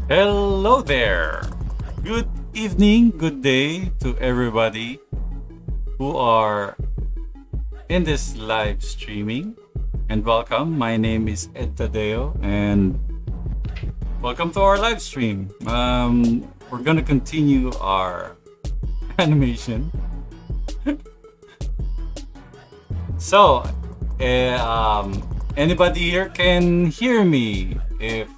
Hello there. Good evening, good day to everybody who are in this live streaming. And welcome. My name is Tadeo, and welcome to our live stream. We're gonna continue our animation. So, anybody here can hear me? If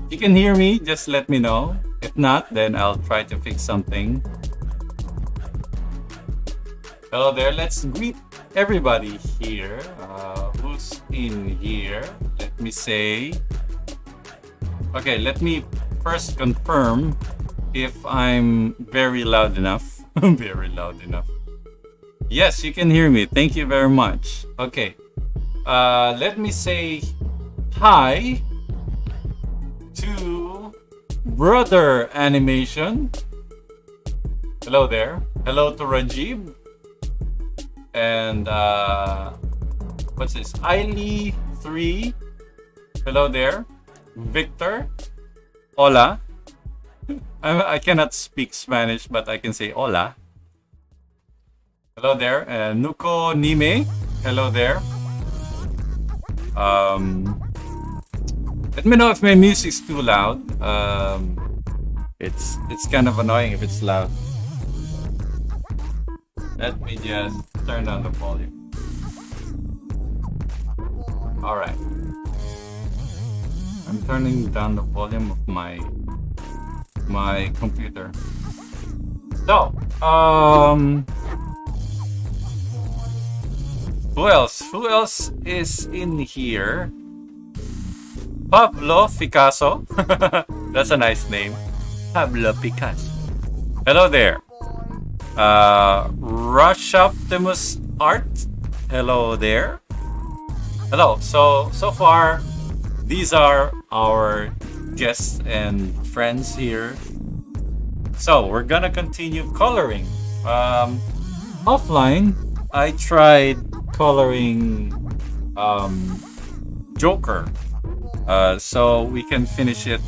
you can hear me, just let me know. If not, then I'll try to fix something. Hello there. Let's greet everybody here. Who's in here? Let me say. Okay, let me first confirm if I'm very loud enough. Very loud enough. Yes, you can hear me. Thank you very much. Okay. Let me say hi to Brother Animation. Hello there. Hello to Rajib. And what's this? Ailey3. Hello there. Victor. Hola. I cannot speak Spanish, but I can say hola. Hello there. Nuko Nime. Hello there. Let me know if my music's too loud. It's kind of annoying if it's loud. Let me just turn down the volume. All right. I'm turning down the volume of my computer. So, who else? Who else is in here? Pablo Picasso. That's a nice name. Pablo Picasso. Hello there. Rush Optimus Art. Hello there. Hello. So far, these are our guests and friends here. So we're gonna continue coloring. Offline, I tried coloring Joker. So we can finish it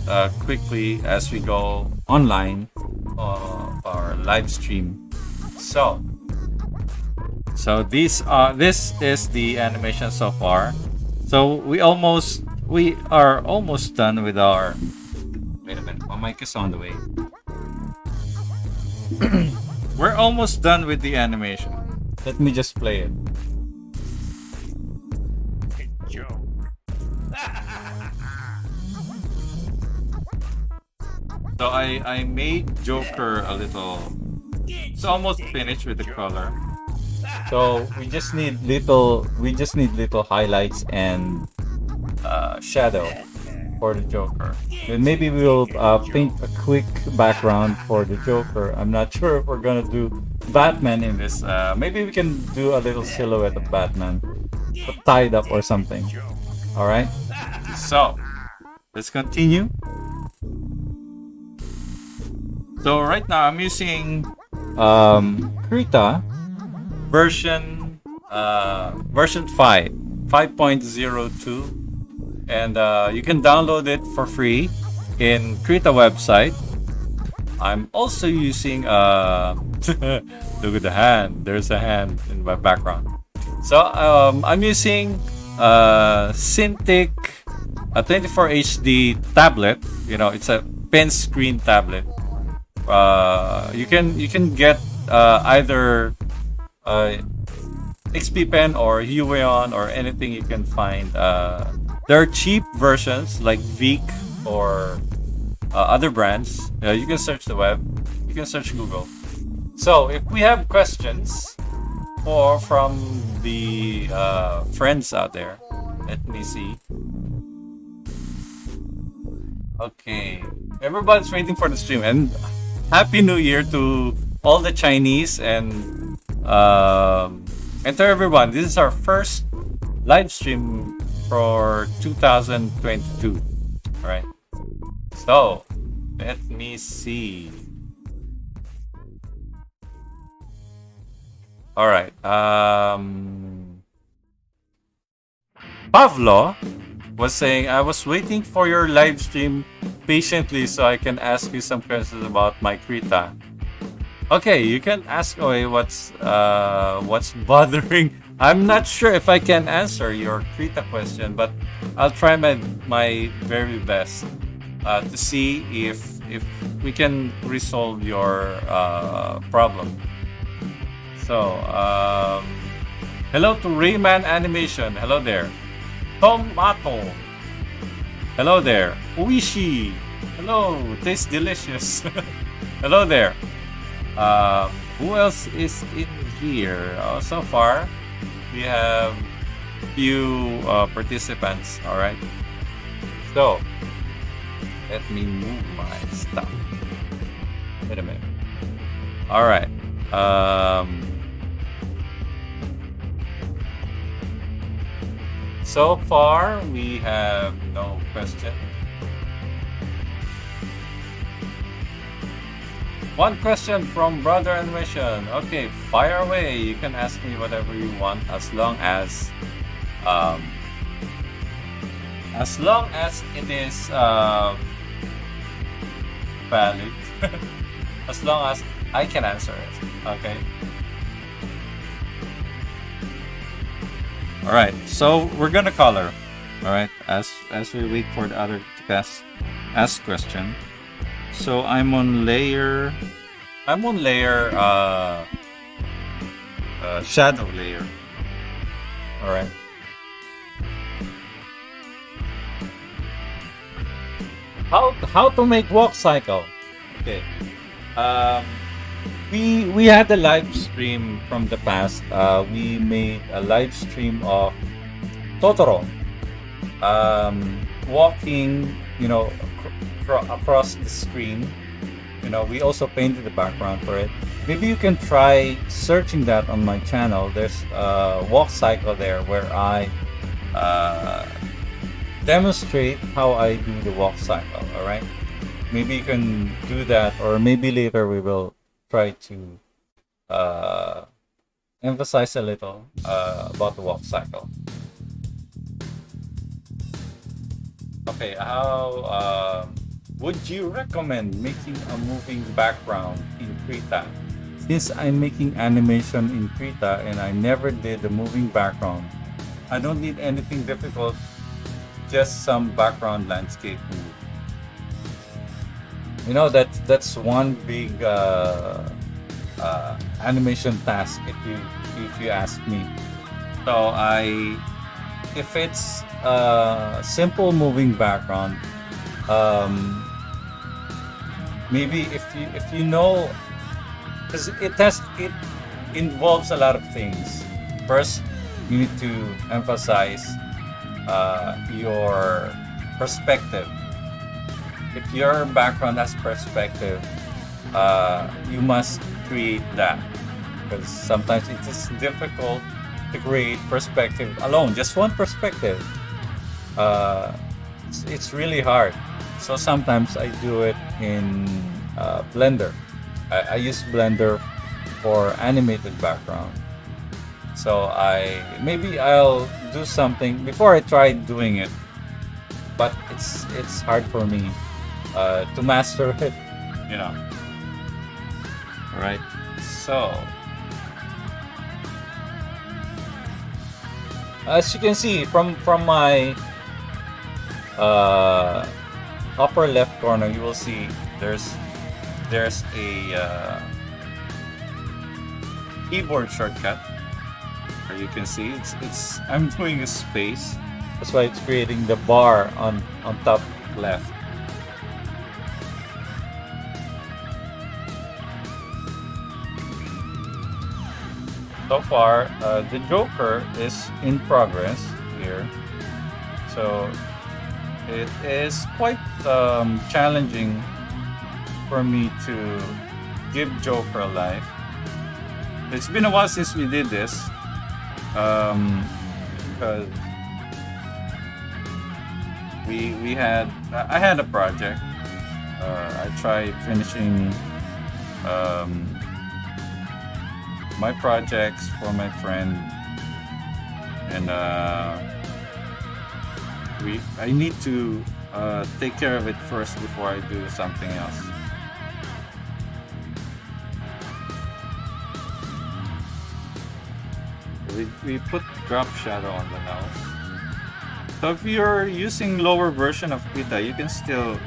quickly as we go online our live stream. So this is the animation so far. So we are almost done with our. Wait a minute, my mic is on the way. We're almost done with the animation. Let me just play it. So I made Joker a little. It's almost finished with the color. So we just need little highlights and shadow for the Joker. Then maybe we'll paint a quick background for the Joker. I'm not sure if we're gonna do Batman in this. Maybe we can do a little silhouette of Batman, tied up or something. All right. So let's continue. So right now I'm using Krita version 5.02, and you can download it for free in Krita website. I'm also using look at the hand. There's a hand in my background. So I'm using Cintiq a 24 HD tablet. You know, it's a pen screen tablet. You can get either XP Pen or Huion or anything you can find. There are cheap versions like Vic or other brands. You can search the web. You can search Google. So if we have questions from the friends out there, let me see. Okay, everybody's waiting for the stream, and Happy New Year to all the Chinese and to everyone. This is our first live stream for 2022. All right. So let me see. All right. Pavlo was saying, I was waiting for your live stream patiently so I can ask you some questions about my Krita. Okay, you can ask away what's bothering. I'm not sure if I can answer your Krita question, but I'll try my very best to see if we can resolve your problem. So, hello to Rayman Animation. Hello there. Tomato. Hello there. Uishi. Hello. Tastes delicious. Hello there. Who else is in here? So far, we have few participants. All right. So, let me move my stuff. Wait a minute. All right. So far, we have no question. One question from Brother Animation. Okay, fire away. You can ask me whatever you want as long as it is valid. As long as I can answer it. Okay. All right. So we're gonna color. All right. As we wait for the other to ask question. So I'm on layer shadow layer. All right. How to make walk cycle? Okay. We had a live stream from the past. We made a live stream of Totoro walking, across the screen. We also painted the background for it. Maybe you can try searching that on my channel. There's a walk cycle there where I demonstrate how I do the walk cycle. All right. Maybe you can do that, or maybe later we will try to emphasize a little about the walk cycle. Okay, how would you recommend making a moving background in Krita? Since I'm making animation in Krita and I never did the moving background, I don't need anything difficult, just some background landscape move. That's one big animation task if you ask me. So if it's a simple moving background, maybe if you know, because it involves a lot of things. First, you need to emphasize your perspective. If your background has perspective, you must create that, because sometimes it is difficult to create perspective alone, just one perspective. It's really hard. So sometimes I do it in Blender. I use Blender for animated background. So I'll do something before I try doing it, but it's hard for me to master it. All right. So as you can see from my upper left corner, you will see there's a keyboard shortcut. Or you can see it's I'm doing a space. That's why it's creating the bar on top left. So far, the Joker is in progress here. So it is quite challenging for me to give Joker a life. It's been a while since we did this, because I had a project. I tried finishing my projects for my friend, and I need to take care of it first before I do something else. We put drop shadow on the nose. So if you're using lower version of Krita, you can still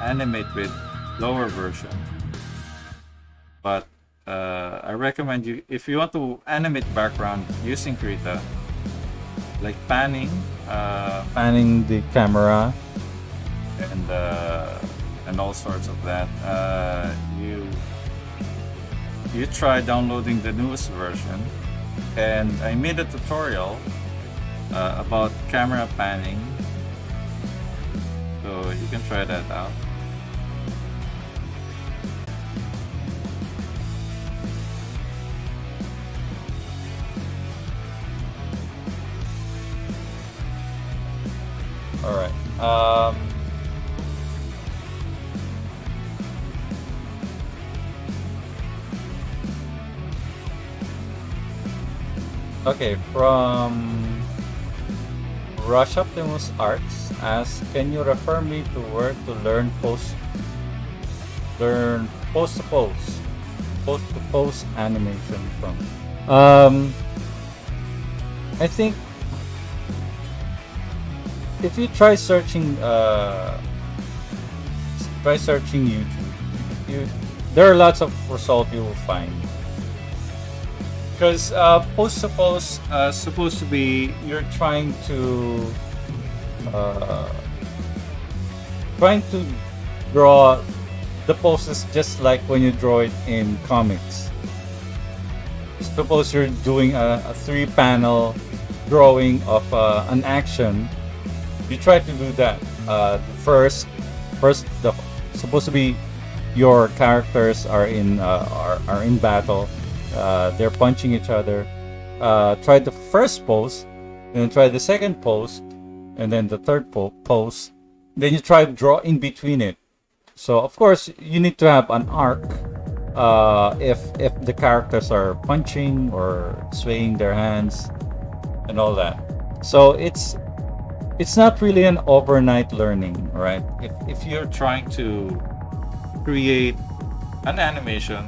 animate with lower version. But I recommend you, if you want to animate background using Krita, like panning the camera and all sorts of that, you try downloading the newest version. And I made a tutorial about camera panning, so you can try that out. All right. Okay, from Rush Optimus Arts asks, can you refer me to where to learn post to pose animation from? I think if you try searching YouTube, there are lots of results you will find. Because post to pose supposed to be you're trying to draw the poses just like when you draw it in comics. Suppose you're doing a 3-panel drawing of an action. You try to do that. First, supposed to be your characters are in battle. They're punching each other. Try the first pose, and then try the second pose, and then the third pose. Then you try to draw in between it. So of course you need to have an arc. If the characters are punching or swaying their hands and all that. So it's not really an overnight learning, right? If you're trying to create an animation,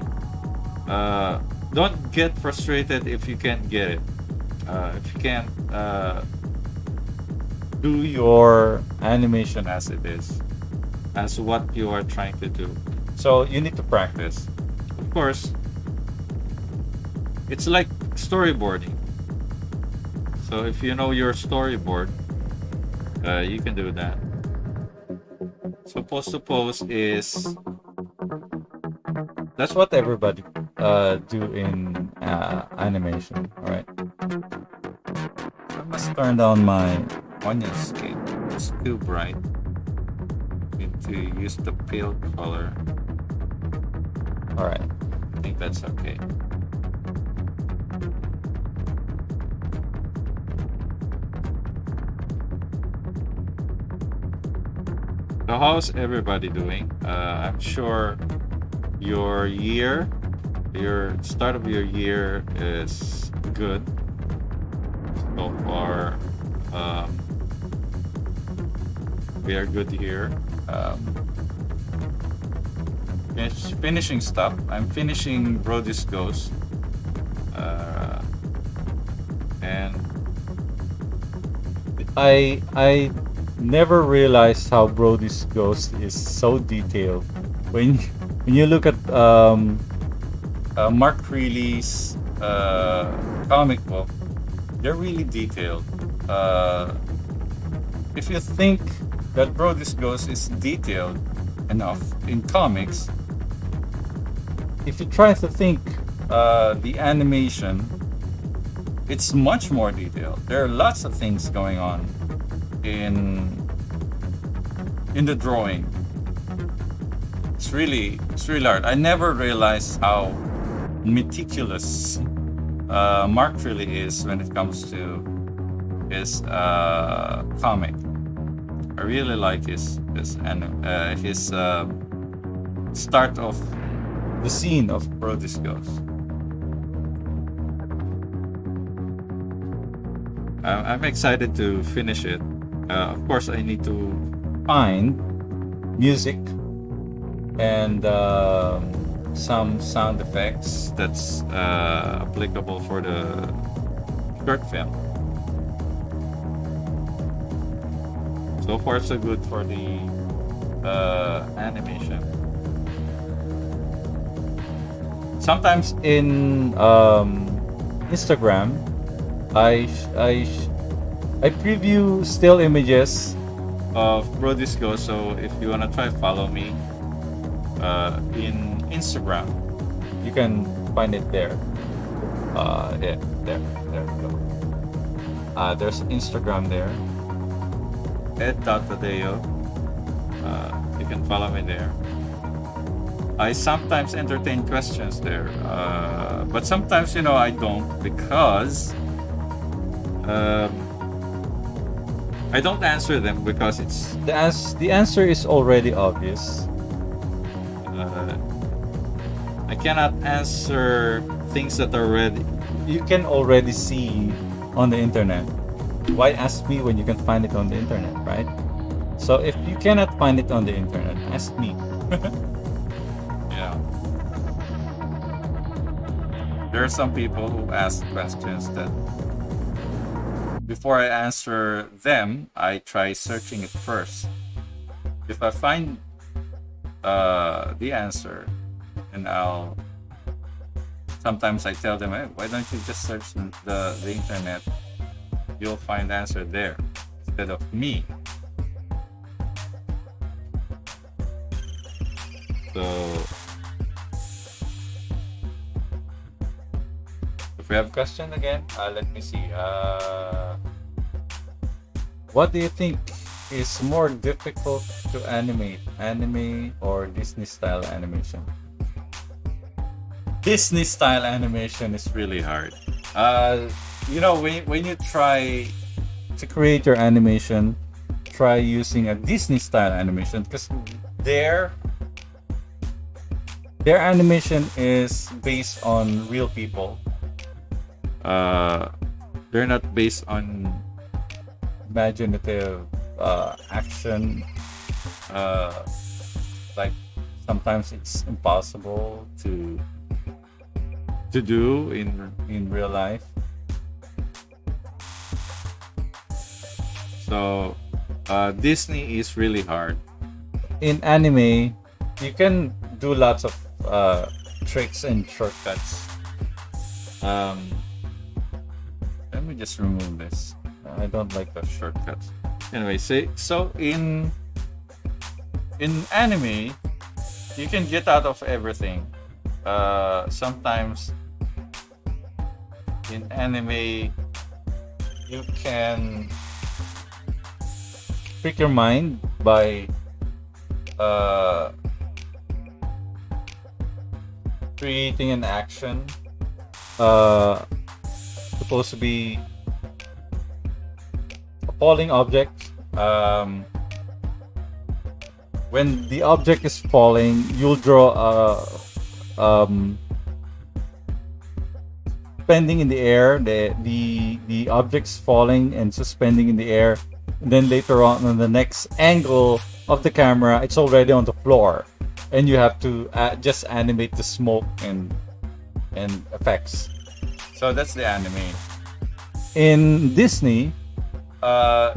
don't get frustrated if you can't get it. If you can't do your animation as it is, as what you are trying to do. So you need to practice. Of course, it's like storyboarding. So if you know your storyboard, you can do that. So pose to pose is, that's what everybody do in animation. All right. I must turn down my onion skin. It's too bright. Need to use the pale color. All right. I think that's okay. So how's everybody doing? I'm sure your start of your year is good so far. We are good here. Finishing stuff. I'm finishing Brody's Ghost, and I never realized how Brody's Ghost is so detailed. When you look at Mark Creeley's comic book, they're really detailed. If you think that Brody's Ghost is detailed enough in comics, if you try to think the animation, it's much more detailed. There are lots of things going on in the drawing. It's really hard. I never realized how meticulous Mark really is when it comes to his comic. I really like his start of the scene of Brody's Ghost. I'm excited to finish it. Of course, I need to find music and some sound effects that's applicable for the short film. So far, so good for the animation. Sometimes in Instagram, I preview still images of Brodisco. So if you wanna try, follow me in Instagram. You can find it there. Yeah, there we go. There's Instagram there. Tadeo. You can follow me there. I sometimes entertain questions there, but sometimes I don't, because I don't answer them because it's the answer is already obvious. I cannot answer things that are you can already see on the internet. Why ask me when you can find it on the internet, right? So if you cannot find it on the internet, ask me. Yeah. There are some people who ask questions that before I answer them, I try searching it first. If I find the answer, and sometimes I tell them, hey, why don't you just search the internet? You'll find the answer there instead of me. So if we have a question again, let me see. What do you think is more difficult to animate, anime or Disney style animation? Disney style animation is really hard. When you try to create your animation, try using a Disney style animation, because their animation is based on real people. They're not based on imaginative action. Like sometimes it's impossible to do in real life. So Disney is really hard. In anime, you can do lots of tricks and shortcuts. Let me just remove this. I don't like the shortcuts. Anyway, so in anime, you can get out of everything. Sometimes in anime, you can trick your mind by creating an action supposed to be a falling object. When the object is falling, you'll draw suspending in the air, the object's falling and suspending in the air. And then later on the next angle of the camera, it's already on the floor, and you have to just animate the smoke and effects. So that's the anime. In Disney,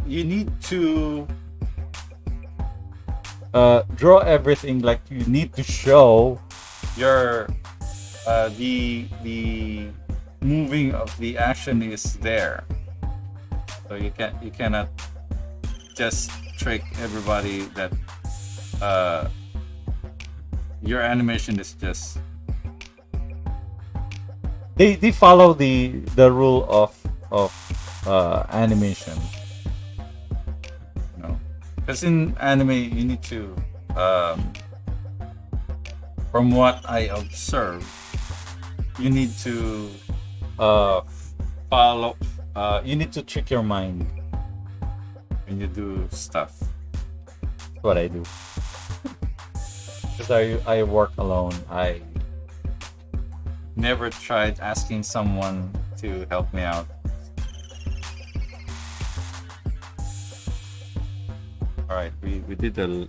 you need to draw everything. Like, you need to show your the moving of the action is there. So you cannot just trick everybody that your animation is just they follow the rule of animation, because in anime you need to from what I observe, you need to follow you need to trick your mind when you do stuff. That's what I do. Because I work alone. I never tried asking someone to help me out. All right, we did the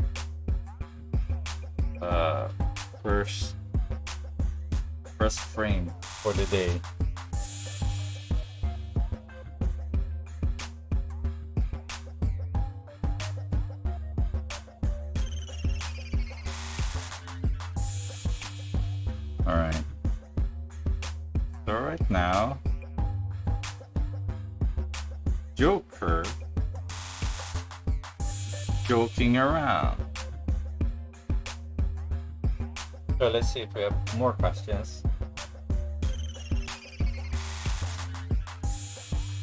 first frame for the day. All right. So right now, Joker joking around. So let's see if we have more questions.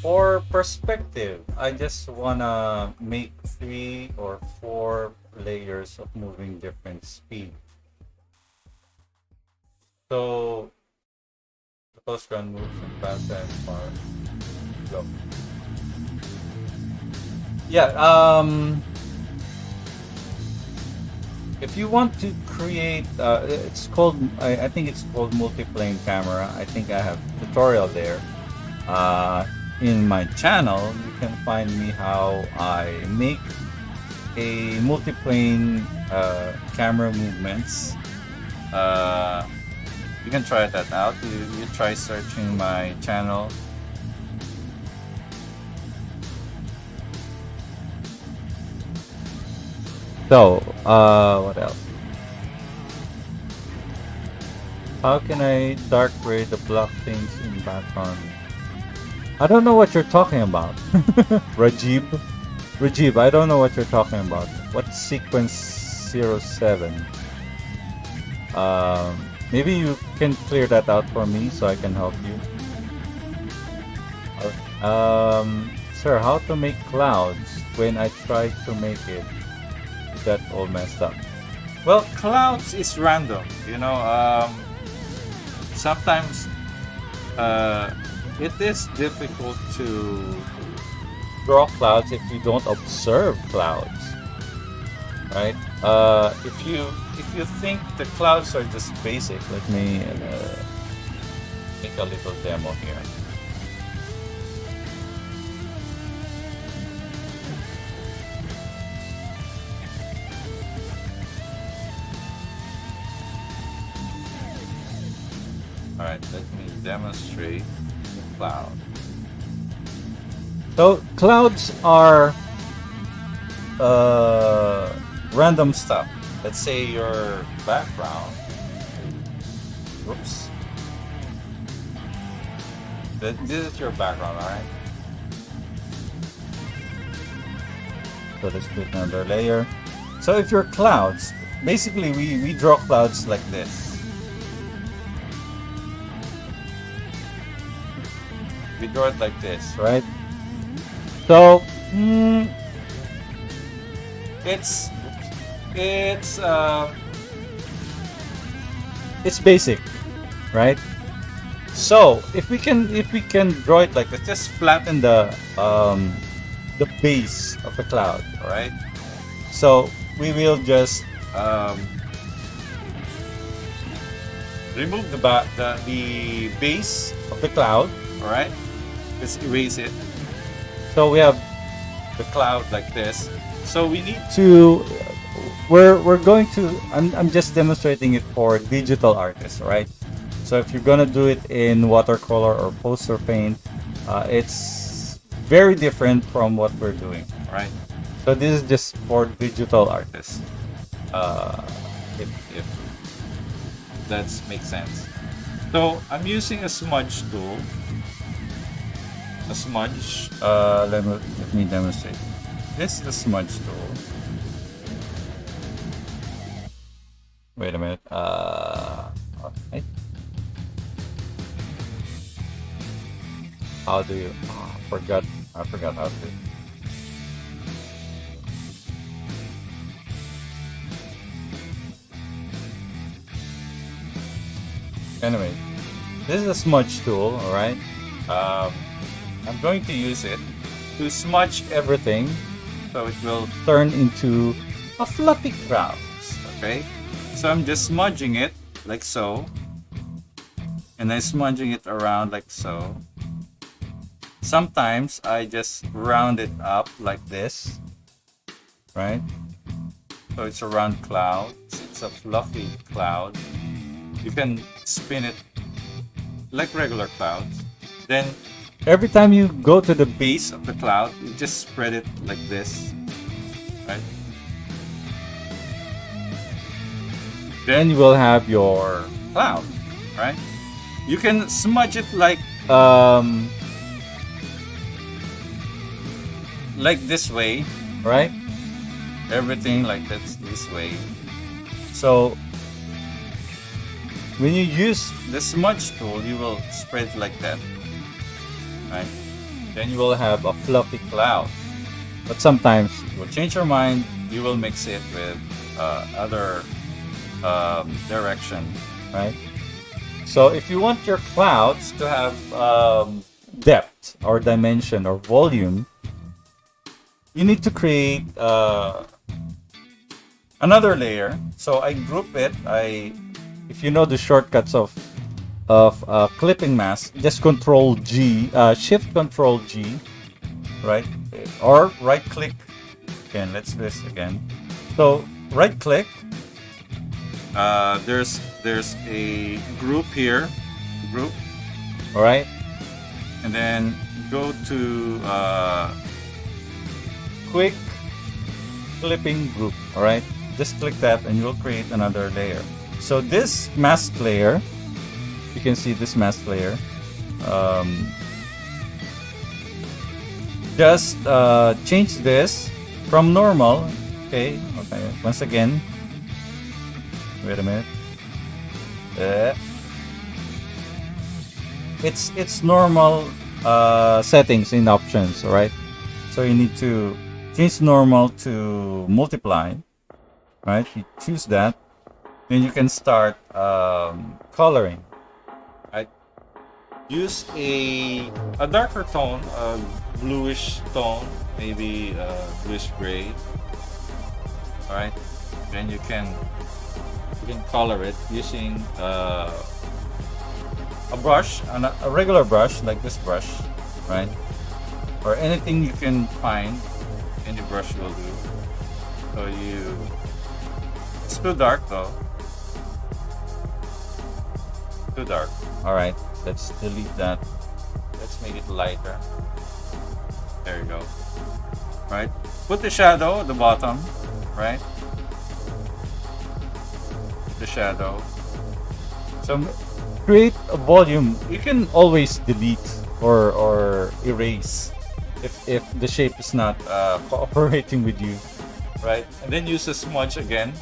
For perspective, I just wanna make 3 or 4 layers of moving different speed. So the close run moves and fast and far. Go. Yeah, if you want to create, it's called, I think it's called multiplane camera. I think I have a tutorial there. In my channel, you can find me how I make a multiplane camera movements. You can try that out. You try searching my channel. So, what else? How can I dark gray the black things in background? I don't know what you're talking about. Rajib, I don't know what you're talking about. What sequence 07? Maybe you can clear that out for me so I can help you. Sir, how to make clouds when I try to make it? That all messed up. Well, clouds is random, you know. Sometimes it is difficult to draw clouds if you don't observe clouds, right? If you think the clouds are just basic, let me make a little demo here. All right, let me demonstrate the cloud. So clouds are random stuff. Let's say your background. Whoops. This is your background, all right? So let's put another layer. So if your clouds, basically we draw clouds like this. We draw it like this, right? So it's basic, right? So if we can draw it like this, just flatten the base of the cloud, all right? So we will just remove the base of the cloud, all right? Let's erase it. So we have the cloud like this. So we need to, we're going to, I'm just demonstrating it for digital artists, right? So if you're gonna do it in watercolor or poster paint, it's very different from what we're doing, right? So this is just for digital artists. If that makes sense. So I'm using a smudge tool. A smudge. Let me demonstrate. This is the smudge tool. Wait a minute. Okay. How do you? Oh, I forgot how to. Anyway, this is a smudge tool. All right. I'm going to use it to smudge everything so it will turn into a fluffy clouds. Okay, so I'm just smudging it like so, and then smudging it around like so. Sometimes I just round it up like this, right? So it's a round cloud. It's a fluffy cloud. You can spin it like regular clouds. Then every time you go to the base of the cloud, you just spread it like this, right? Then you will have your cloud, right? You can smudge it like this way, right? Everything like this way. So when you use the smudge tool, you will spread it like that, right? Then you will have a fluffy cloud. But sometimes you will change your mind. You will mix it with other direction, right? So if you want your clouds to have depth or dimension or volume, you need to create another layer. So I group it. If you know the shortcuts of clipping mask, just Control G, Shift Control G, right? Or right click. Again, let's do this again. So right click. There's a group here, group. All right, and then go to quick clipping group. All right, just click that, and you'll create another layer. So this mask layer, you can see this mask layer. Just change this from normal. Okay. Once again. Wait a minute. It's normal settings in options, all right? So you need to change normal to multiply, right? You choose that, then you can start coloring, right? Use a darker tone, a bluish tone, maybe bluish gray, all right? Then you can color it using a brush, a regular brush like this brush, right? Or anything you can find, any brush will do. So it's too dark though. Too dark. All right, let's delete that. Let's make it lighter. There you go. Right. Put the shadow at the bottom, right? The shadow. So create a volume. You can always delete or erase if the shape is not cooperating with you, right? And then use a smudge again.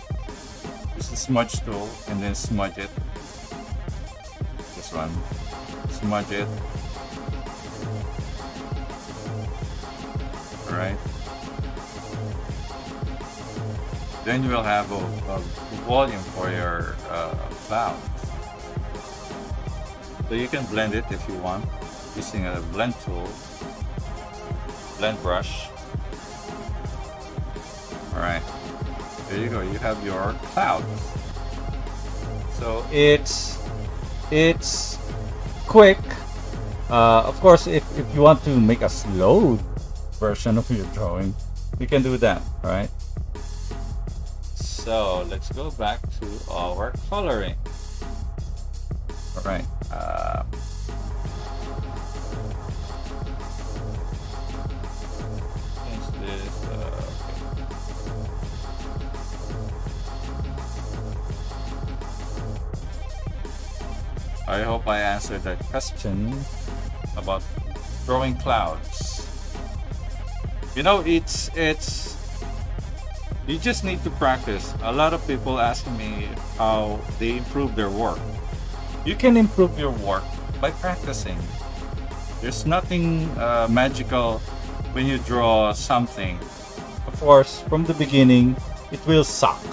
Use the smudge tool and then smudge it. This one. Smudge it. All right. Then you will have a volume for your cloud. So you can blend it if you want using a blend tool, blend brush. All right, there you go. You have your clouds. So it's quick. Of course, if you want to make a slow version of your drawing, you can do that. All right. So let's go back to our coloring. All right. Change this. I hope I answered that question about drawing clouds. You know, it's you just need to practice. A lot of people asking me how they improve their work. You can improve your work by practicing. There's nothing magical when you draw something. Of course, from the beginning, it will suck.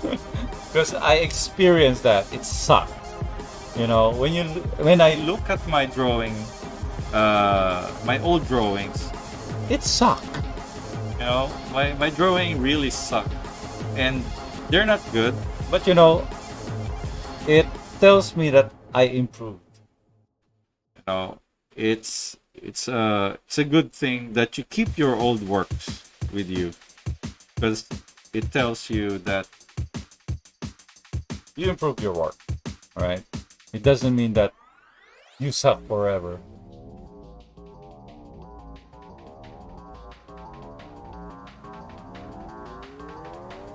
Because I experienced that. It sucked. You know, when I look at my drawing, my old drawings, it sucked. You know, my drawing really sucked, and they're not good. But you know, it tells me that I improved. You know, it's a good thing that you keep your old works with you. because it tells you that you improve your work. All right. It doesn't mean that you suck forever.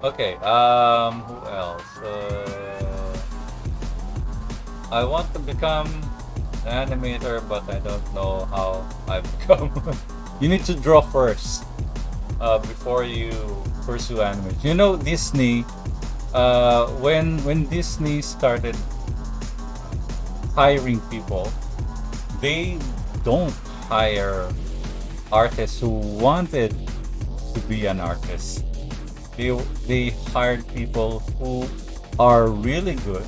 Okay. Who else? I want to become an animator, but I don't know how I become. You need to draw first before you pursue animation. You know, Disney. When Disney started hiring people, they don't hire artists who wanted to be an artist. They hired people who are really good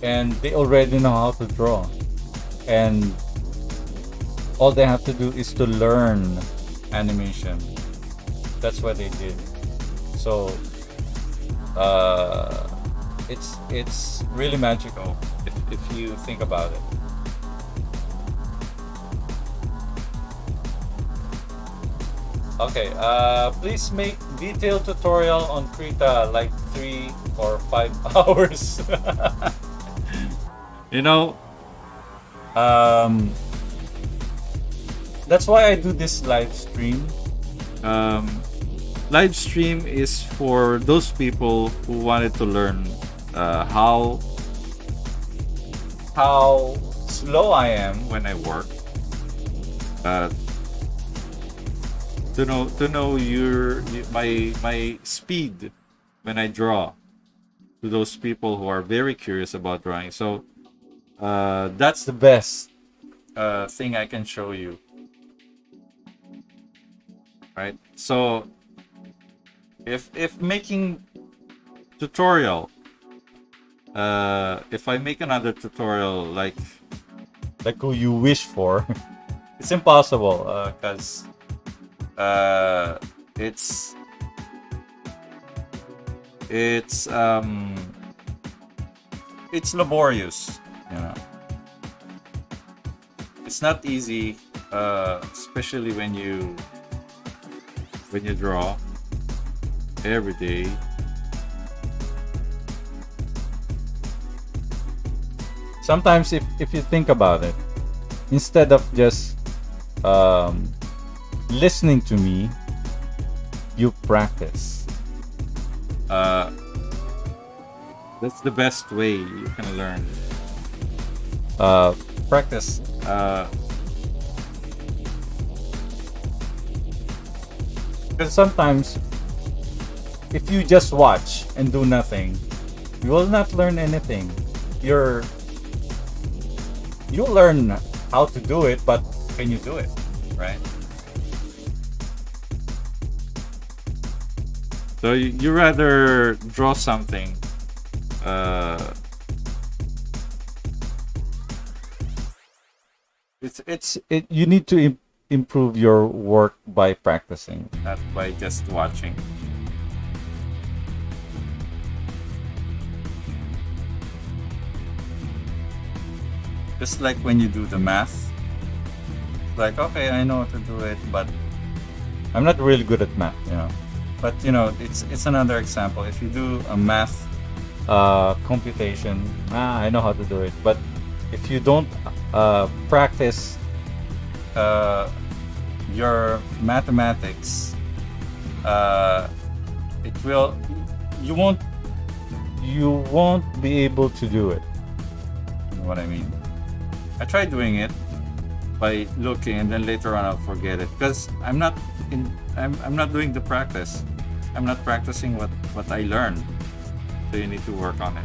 and they already know how to draw, and all they have to do is to learn animation. That's what they did. So it's really magical if you think about it. Okay, please make detailed tutorial on Krita, like 3 or 5 hours. You know, that's why I do this live stream. Live stream is for those people who wanted to learn how slow I am when I work. To know my speed when I draw, to those people who are very curious about drawing. So that's the best thing I can show you, right? So if making tutorial, if I make another tutorial like who you wish for, it's impossible because it's laborious, you know. It's not easy, especially when you draw every day. Sometimes if you think about it, instead of just listening to me, you practice. That's the best way you can learn. Practice. Because sometimes if you just watch and do nothing, you will not learn anything. You'll learn how to do it, but can you do it, right? So you rather draw something you need to improve your work by practicing, not by just watching. Just like when you do the math, like, okay, I know how to do it, but I'm not really good at math, you know. But you know, it's another example. If you do a math computation, I know how to do it. But if you don't practice your mathematics, you won't be able to do it. You know what I mean? I tried doing it by looking, and then later on I'll forget it because I'm not doing the practice. I'm not practicing what I learned. So you need to work on it.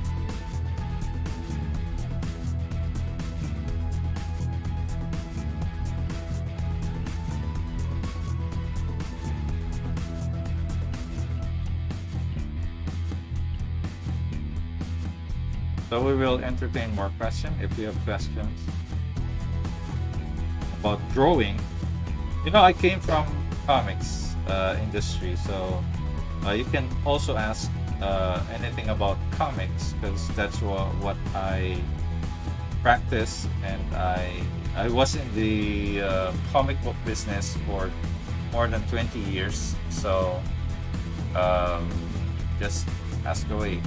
So we will entertain more questions if you have questions about drawing. You know, I came from comics industry, so you can also ask anything about comics because that's what I practice, and I was in the comic book business for more than 20 years. So um, just ask away.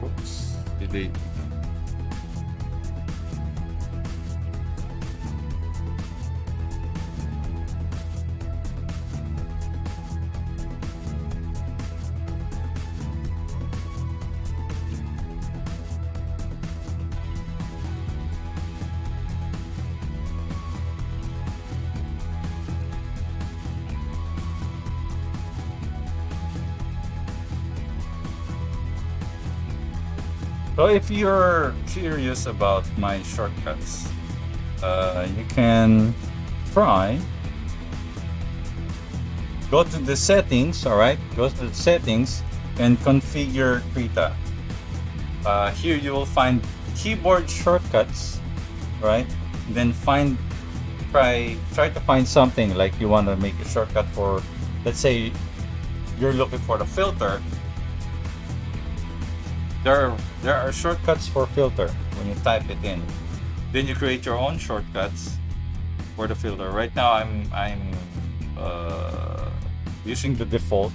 Oops, delete. So if you're curious about my shortcuts, you can try go to the settings. All right, go to the settings and configure Krita. Here you will find keyboard shortcuts, right? Then try to find something like you want to make a shortcut for, let's say you're looking for the filter. There are shortcuts for filter when you type it in. Then you create your own shortcuts for the filter. Right now I'm using the default,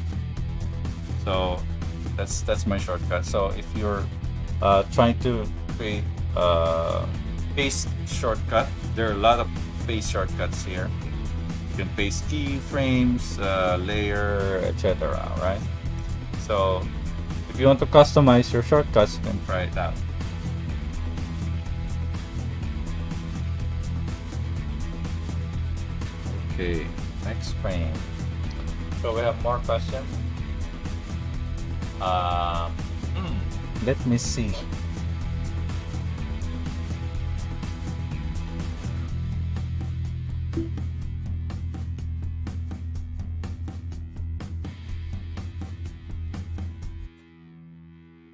so that's my shortcut. So if you're trying to create paste shortcut, there are a lot of paste shortcuts here. You can paste keyframes, layer, etc. Right? So if you want to customize your shortcuts, you can try it out. Okay, next frame. So we have more questions. Let me see.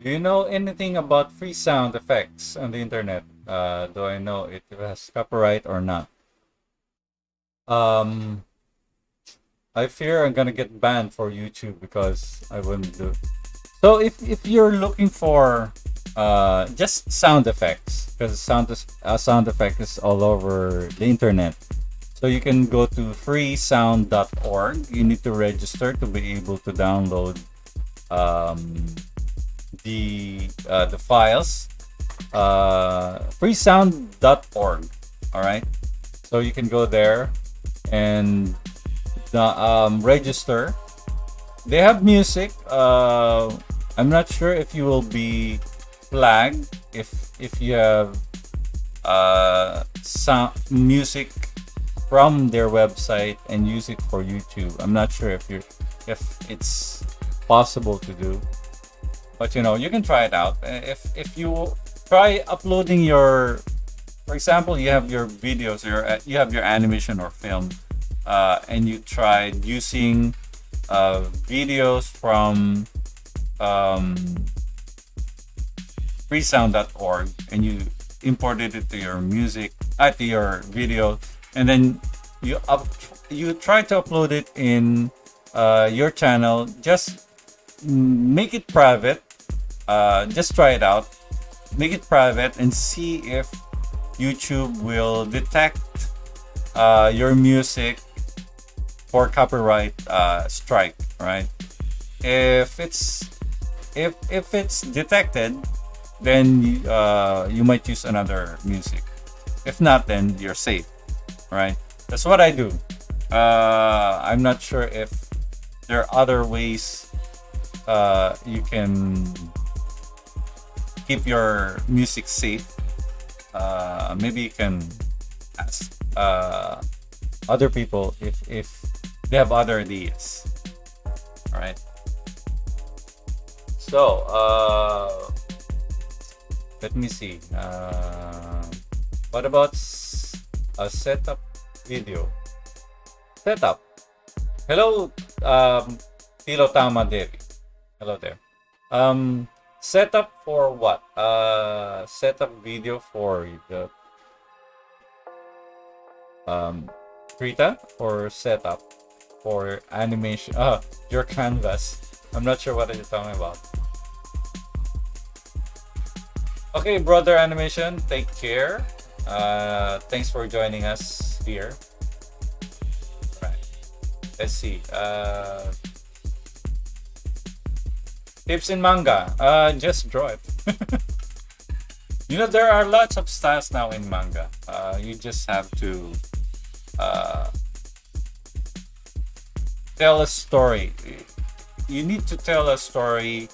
Do you know anything about free sound effects on the internet? Do I know if it has copyright or not? I fear I'm gonna get banned for YouTube because I wouldn't do. So if you're looking for just sound effects, because sound effect is all over the internet. So you can go to freesound.org. You need to register to be able to download the files. Freesound.org. All right. So you can go there and register. They have music. I'm not sure if you will be flagged if you have sound music from their website and use it for YouTube. I'm not sure if it's possible to do, but you know, you can try it out. If you try uploading your, for example, you have your videos, you have your animation or film, and you tried using videos from freesound.org and you imported it to your music, to your video, and then you try to upload it in your channel. Just make it private. Just try it out. Make it private and see if YouTube will detect your music for copyright strike, right? If it's detected, then you might use another music. If not, then you're safe, right? That's what I do. I'm not sure if there are other ways you can keep your music safe. Maybe you can ask other people if they have other ideas. All right. So let me see. What about a setup video? Setup. Hello, Tilo Tama Devi. Hello there. Setup for what? Setup video for the Krita or setup for animation? Your canvas. I'm not sure what you're talking about. Okay, brother animation, take care. Thanks for joining us here. Right. Let's see. Tips in manga. Just draw it. You know, there are lots of styles now in manga. You just have to tell a story. You need to tell a story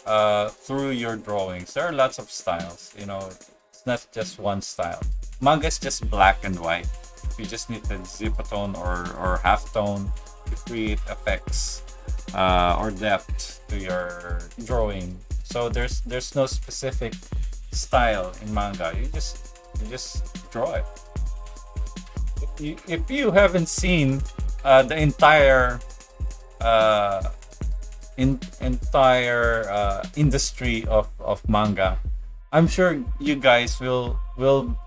through your drawings. There are lots of styles. You know, it's not just one style. Manga is just black and white. You just need the zip a tone or half tone to create effects or depth to your drawing. So there's no specific style in manga. You just draw it. If you haven't seen the entire industry of manga, I'm sure you guys will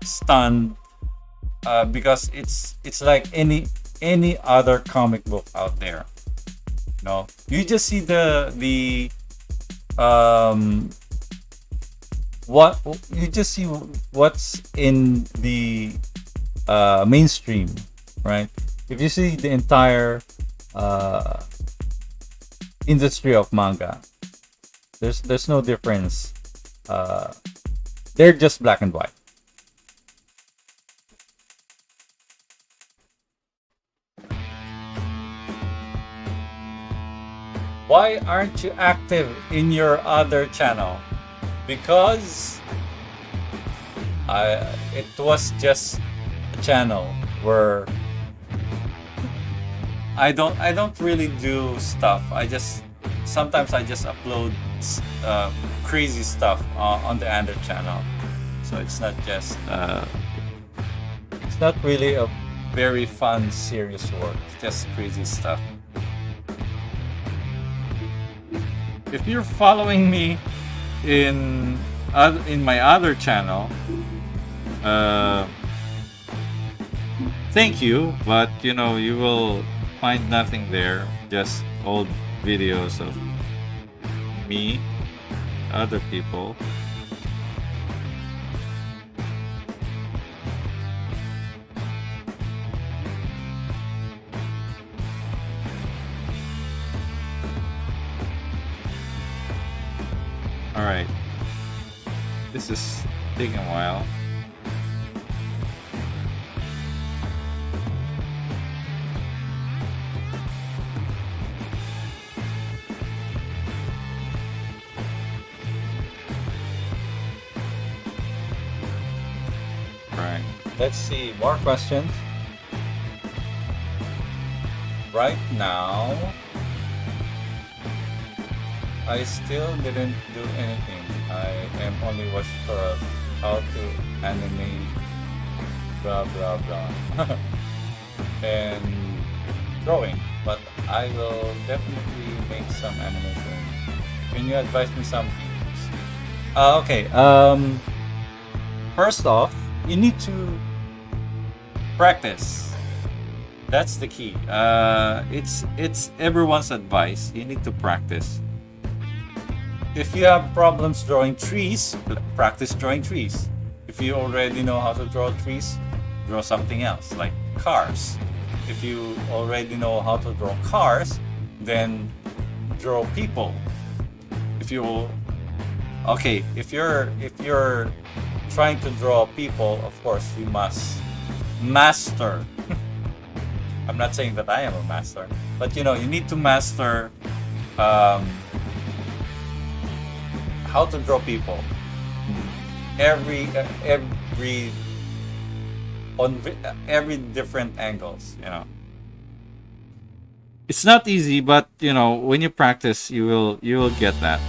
stun because it's like any other comic book out there. No, you just see what's in the mainstream, right? If you see the entire industry of manga, there's no difference. They're just black and white. Why aren't you active in your other channel? Because it was just a channel where I don't really do stuff. Sometimes I just upload crazy stuff on the other channel. So it's not just it's not really a very fun serious work. It's just crazy stuff. If you're following me in my other channel, thank you, but you know, you will find nothing there, just old videos of me, other people. All right, this is taking a while. All right, let's see more questions. Right now, I still didn't do anything. I am only watching tutorials how to animate blah blah blah and drawing, but I will definitely make some animation. Can you advise me some things? Okay. First off, you need to practice. That's the key. It's everyone's advice. You need to practice. If you have problems drawing trees, practice drawing trees. If you already know how to draw trees, draw something else, like cars. If you already know how to draw cars, then draw people. If you're trying to draw people, of course you must master. I'm not saying that I am a master, but you know, you need to master how to draw people on every different angles. You know, it's not easy, but you know, when you practice, you will get that.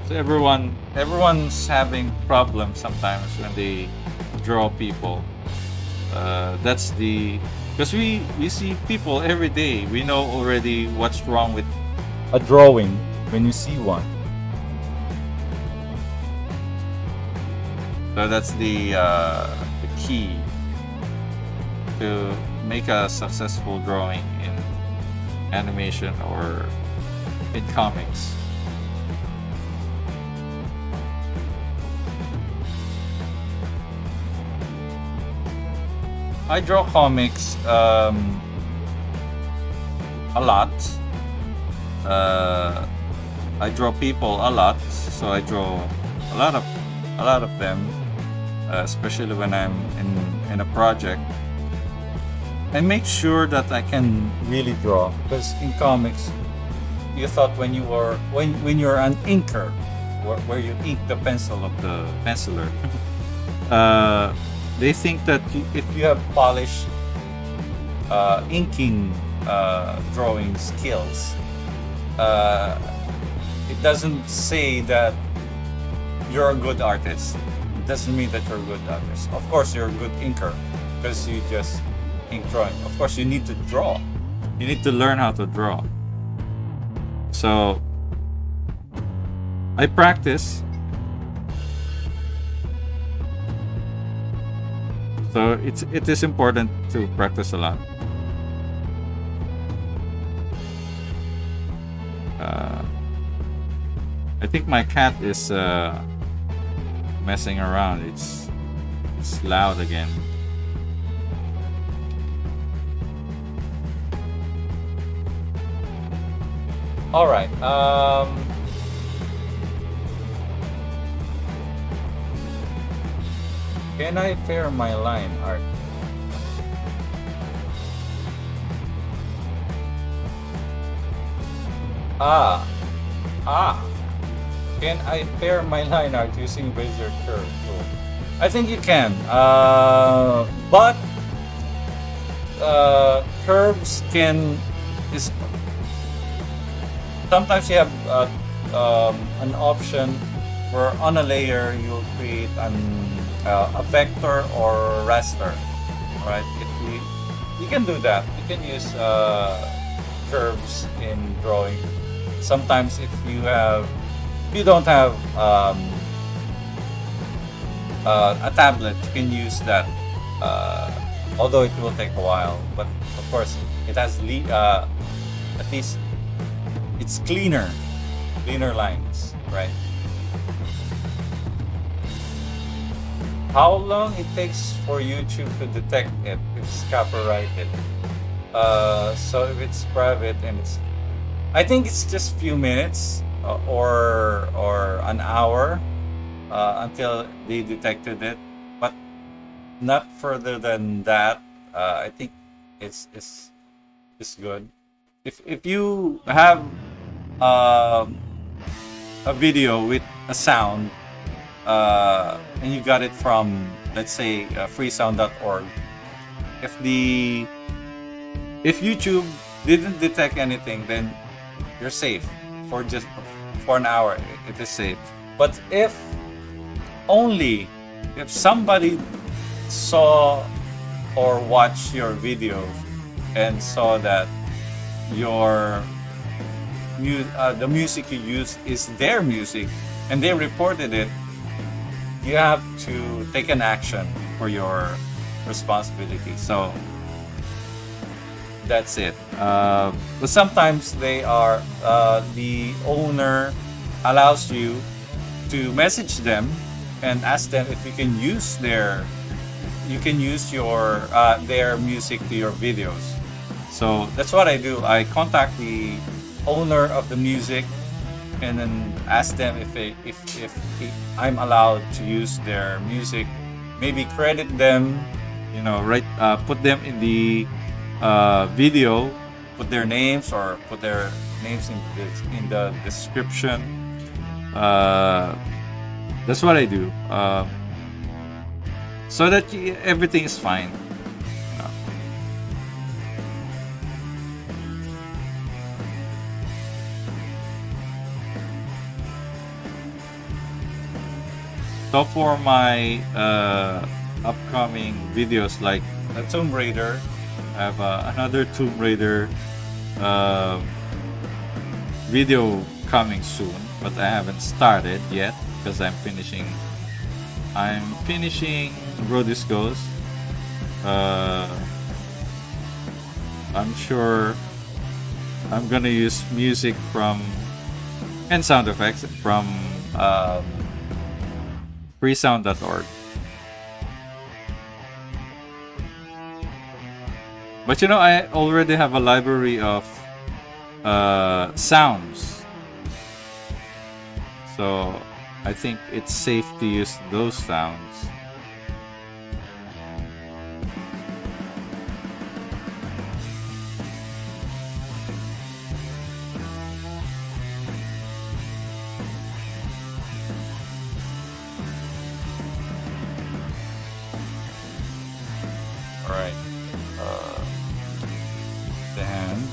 So everyone's having problems sometimes when they draw people. That's because we see people every day. We know already what's wrong with a drawing when you see one. So that's the key to make a successful drawing in animation or in comics. I draw comics a lot. I draw people a lot, so I draw a lot of them, especially when I'm in a project. I make sure that I can really draw, because in comics, you thought when you're an inker, where you ink the pencil of the penciler, they think that if you have polished inking drawing skills, it doesn't say that you're a good artist. It doesn't mean that you're a good artist. Of course, you're a good inker because you just ink drawing. Of course, you need to draw. You need to learn how to draw. So I practice. So it is important to practice a lot. I think my cat is messing around. It's loud again. All right. Can I pair my line art? Can I pair my line art using Razor Curve tool? I think you can, but curves is sometimes you have an option where on a layer you'll create a vector or raster, right? If you can do that, you can use curves in drawing. Sometimes if you don't have a tablet, you can use that, although it will take a while, but of course it has at least it's cleaner lines, right? How long it takes for YouTube to detect it if it's copyrighted? So if it's private and I think it's just few minutes or an hour until they detected it, but not further than that. I think it's good. If you have a video with a sound and you got it from, let's say, freesound.org, if YouTube didn't detect anything, then you're safe for an hour. It is safe. But if somebody saw or watched your video and saw that the music you use is their music and they reported it, you have to take an action for your responsibility. So that's it. But sometimes the owner allows you to message them and ask them if you can use their music to your videos. So that's what I do. I contact the owner of the music and then ask them if I'm allowed to use their music. Maybe credit them, put them in the video, put their names or put their names in the description. That's what I do, so that everything is fine. So for my upcoming videos like Tomb Raider, I have another Tomb Raider video coming soon, but I haven't started yet because I'm finishing I'm finishing Brody's Ghost. I'm sure I'm gonna use music from and sound effects from freesound.org. But you know, I already have a library of sounds, so I think it's safe to use those sounds. All right, the hands.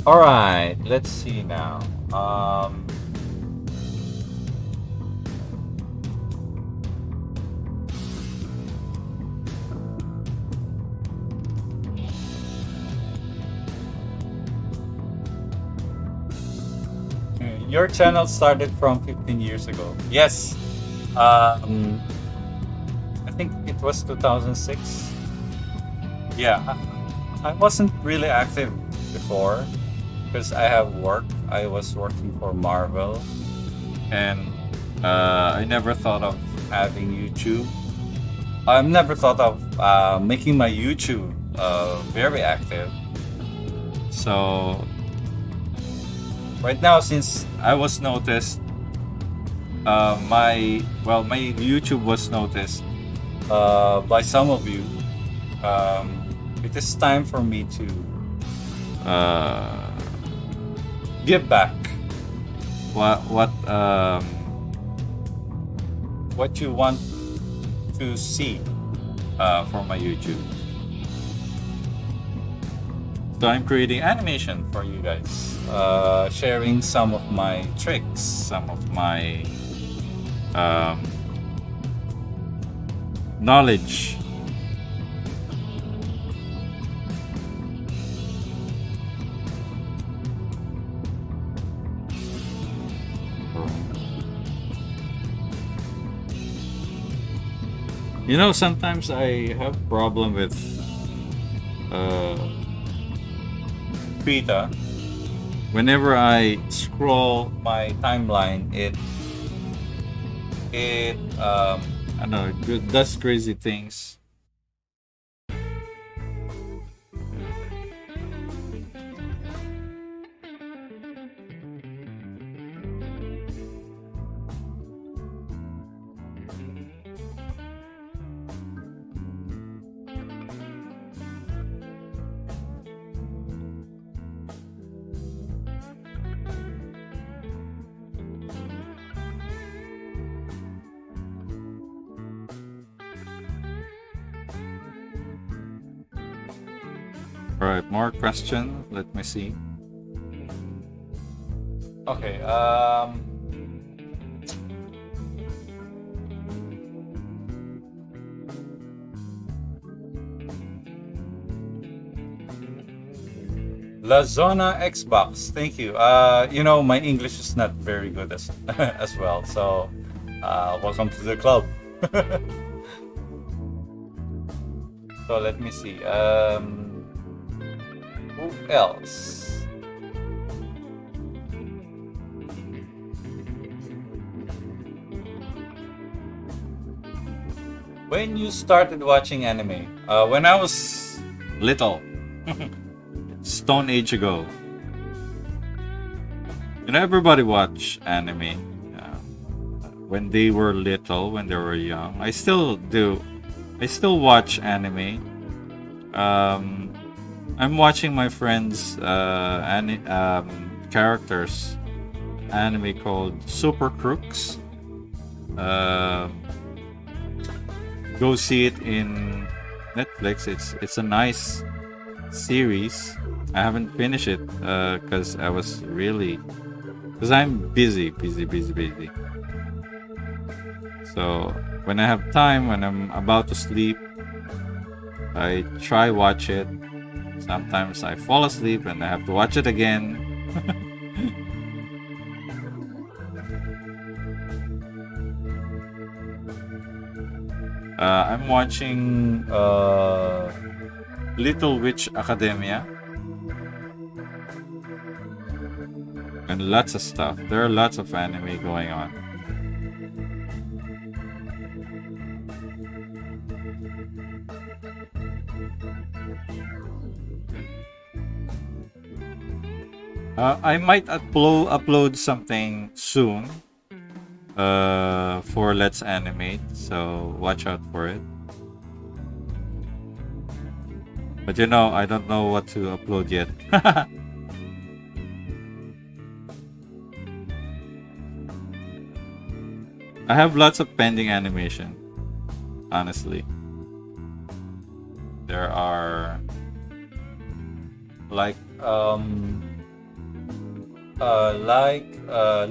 All right, let's see now. Your channel started from 15 years ago. Yes. I think it was 2006. Yeah, I wasn't really active before because I have work. I was working for Marvel, and I never thought of having YouTube. I've never thought of making my YouTube very active. So right now, since I was noticed, my YouTube was noticed by some of you. It is time for me to give back what you want to see from my YouTube. So I'm creating animation for you guys, sharing some of my tricks, some of my knowledge. You know, sometimes I have problem with Krita. Whenever I scroll my timeline, it I don't know, it does crazy things. All right, more question. Let me see. Okay. La Zona Xbox. Thank you. You know, my English is not very good as as well. So, welcome to the club. So let me see. Who else? When you started watching anime? When I was little, Stone Age ago. You know, everybody watch anime when they were little, when they were young. I still do. I still watch anime. I'm watching my friends' characters anime called Super Crooks. Go see it in Netflix. It's a nice series. I haven't finished it because I'm busy. So when I have time, when I'm about to sleep, I try watch it. Sometimes I fall asleep and I have to watch it again. I'm watching Little Witch Academia and lots of stuff. There are lots of anime going on. I might upload something soon for Let's Animate, so watch out for it. But I don't know what to upload yet. I have lots of pending animation, honestly. There are like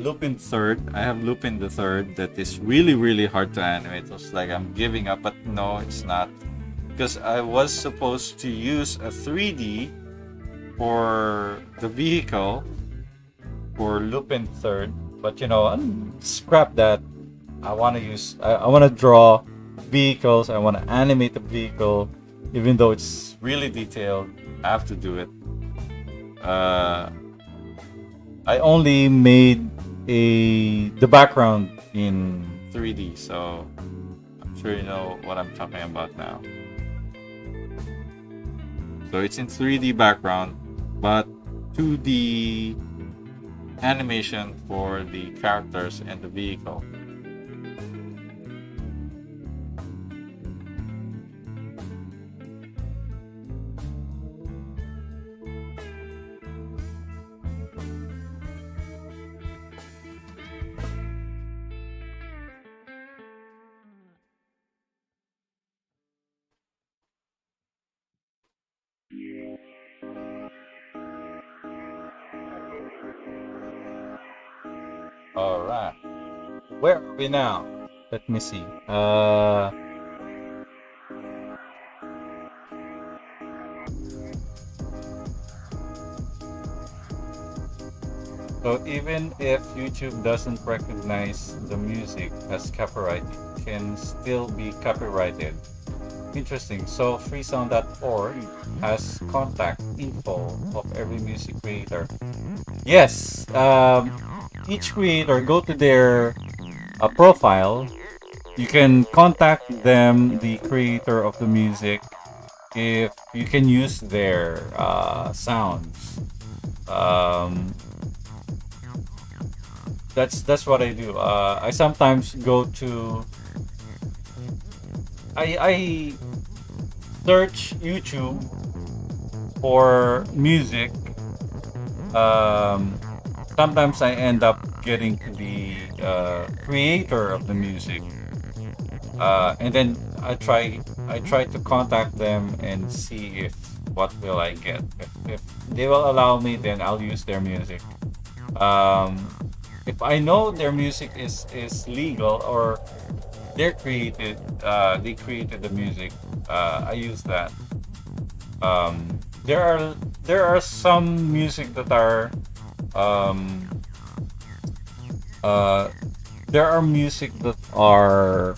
Lupin Third. I have Lupin the Third that is really hard to animate. It's like I'm giving up, but no, it's not, because I was supposed to use a 3D for the vehicle for Lupin Third, but scrap that. I want to draw vehicles. I want to animate the vehicle, even though it's really detailed. I have to do it. I only made the background in 3D, so I'm sure you know what I'm talking about now. So it's in 3D background, but 2D animation for the characters and the vehicle. All right, where are we now? Let me see. So even if YouTube doesn't recognize the music as copyright, it can still be copyrighted. Interesting. So freesound.org has contact info of every music creator. Yes. Each creator, go to their profile. You can contact them, the creator of the music, if you can use their sounds. That's what I do. I sometimes go to. I search YouTube for music. Sometimes I end up getting to the creator of the music, and then I try to contact them and see what will I get. If they will allow me, then I'll use their music. If I know their music is legal, or they created the music, I use that. There are some music that are there are music that are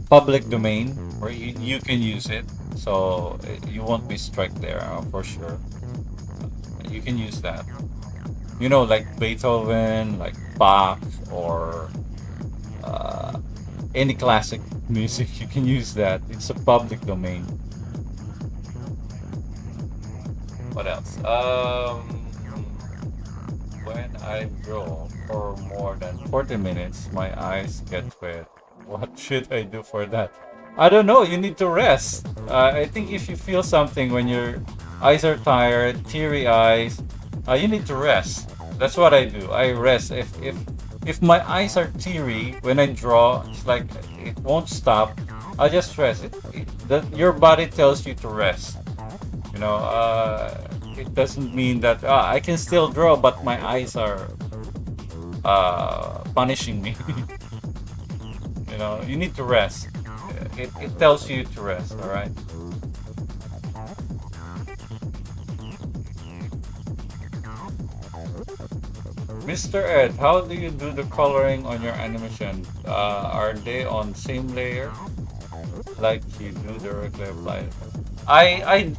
public domain, where you can use it, so you won't be struck there for sure. You can use that, like Beethoven, like Bach, or any classic music. You can use that. It's a public domain. What else? When I draw for more than 40 minutes, my eyes get wet. What should I do for that? I don't know. You need to rest. I think if you feel something when your eyes are tired, teary eyes, you need to rest. That's what I do. I rest. If my eyes are teary when I draw, it's like it won't stop. I just rest. Your body tells you to rest. You know, it doesn't mean that I can still draw, but my eyes are punishing me. You know, you need to rest. It tells you to rest. All right. Mr. Ed, how do you do the coloring on your animation? Are they on same layer like you do the regular apply? I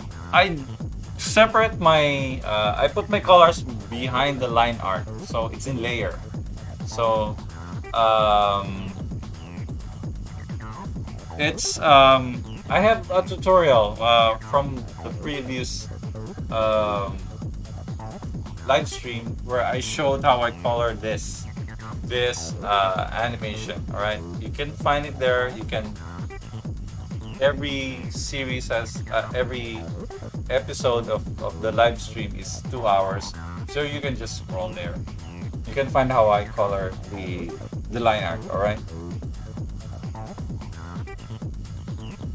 separate my I put my colors behind the line art, so it's in layer. So it's I have a tutorial from the previous live stream where I showed how I color this animation. All right, you can find it there. You can, every series has every episode of the live stream is 2 hours, so you can just scroll there. You can find how I color the line art. All right.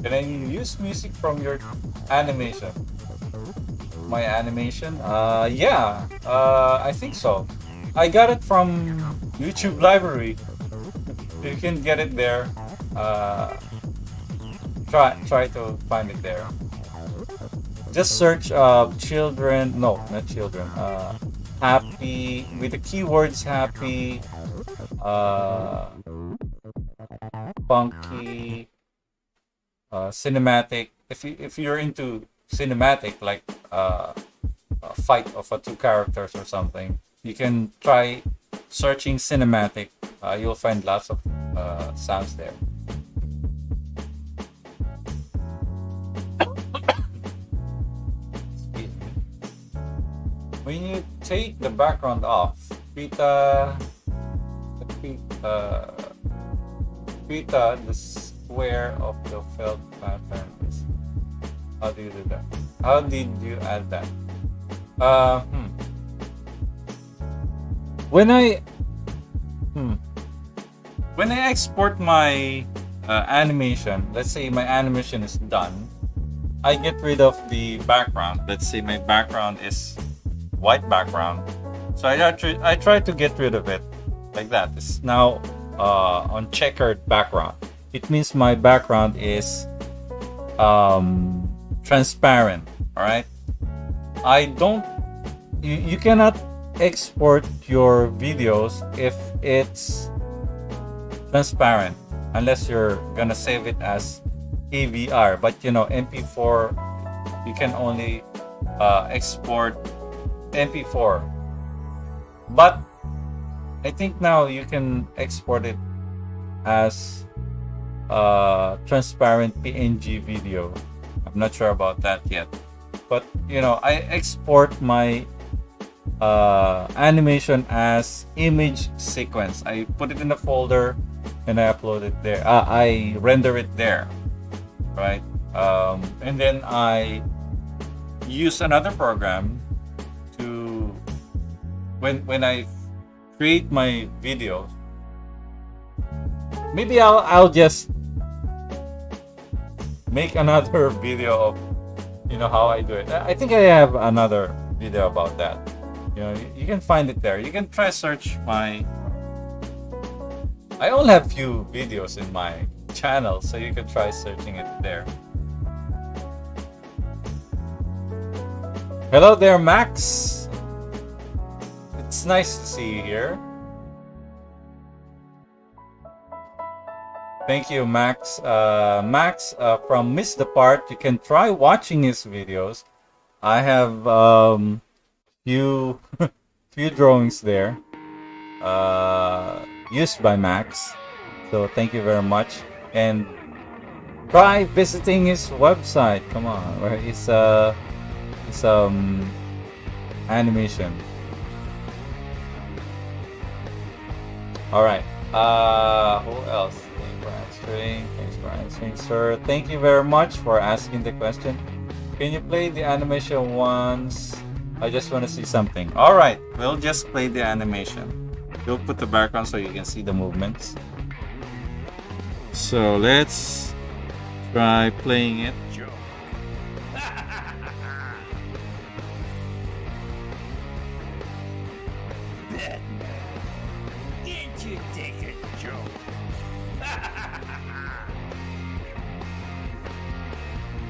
Can I use music from your animation? My animation? Yeah, I think so. I got it from YouTube library. You can get it there. Try to find it there. Just search children. No, not children. Happy with the keywords happy, funky, cinematic. If you're into cinematic, like a fight of two characters or something, you can try searching cinematic. You'll find lots of sounds there. When you take the background off, Krita, the square of the felt pattern is. How do you do that? How did you add that? When I export my animation, let's say my animation is done, I get rid of the background. Let's say my background is white background, so I try to get rid of it like that. It's now on checkered background. It means my background is transparent. All right. I don't. You cannot export your videos if it's transparent unless you're gonna save it as AVR. But you know, MP4, you can only export MP4. But I think now you can export it as transparent PNG video. I'm not sure about that yet, but you know, I export my animation as image sequence. I put it in a folder and I upload it there. I render it there, right? And then I use another program to when I create my videos. Maybe I'll just make another video of, you know, how I do it. I think I have another video about that. You know, you can find it there. You can try search my. I only have few videos in my channel, so you can try searching it there. Hello there, Max. It's nice to see you here. Thank you, Max. Max from Miss the Part. You can try watching his videos. I have few few drawings there used by Max. So thank you very much. And try visiting his website. Come on, where is animation. All right. Who else? Thanks for answering, sir. Thank you very much for asking the question. Can you play the animation once? I just want to see something. All right, we'll just play the animation. We'll put the background so you can see the movements. So let's try playing it.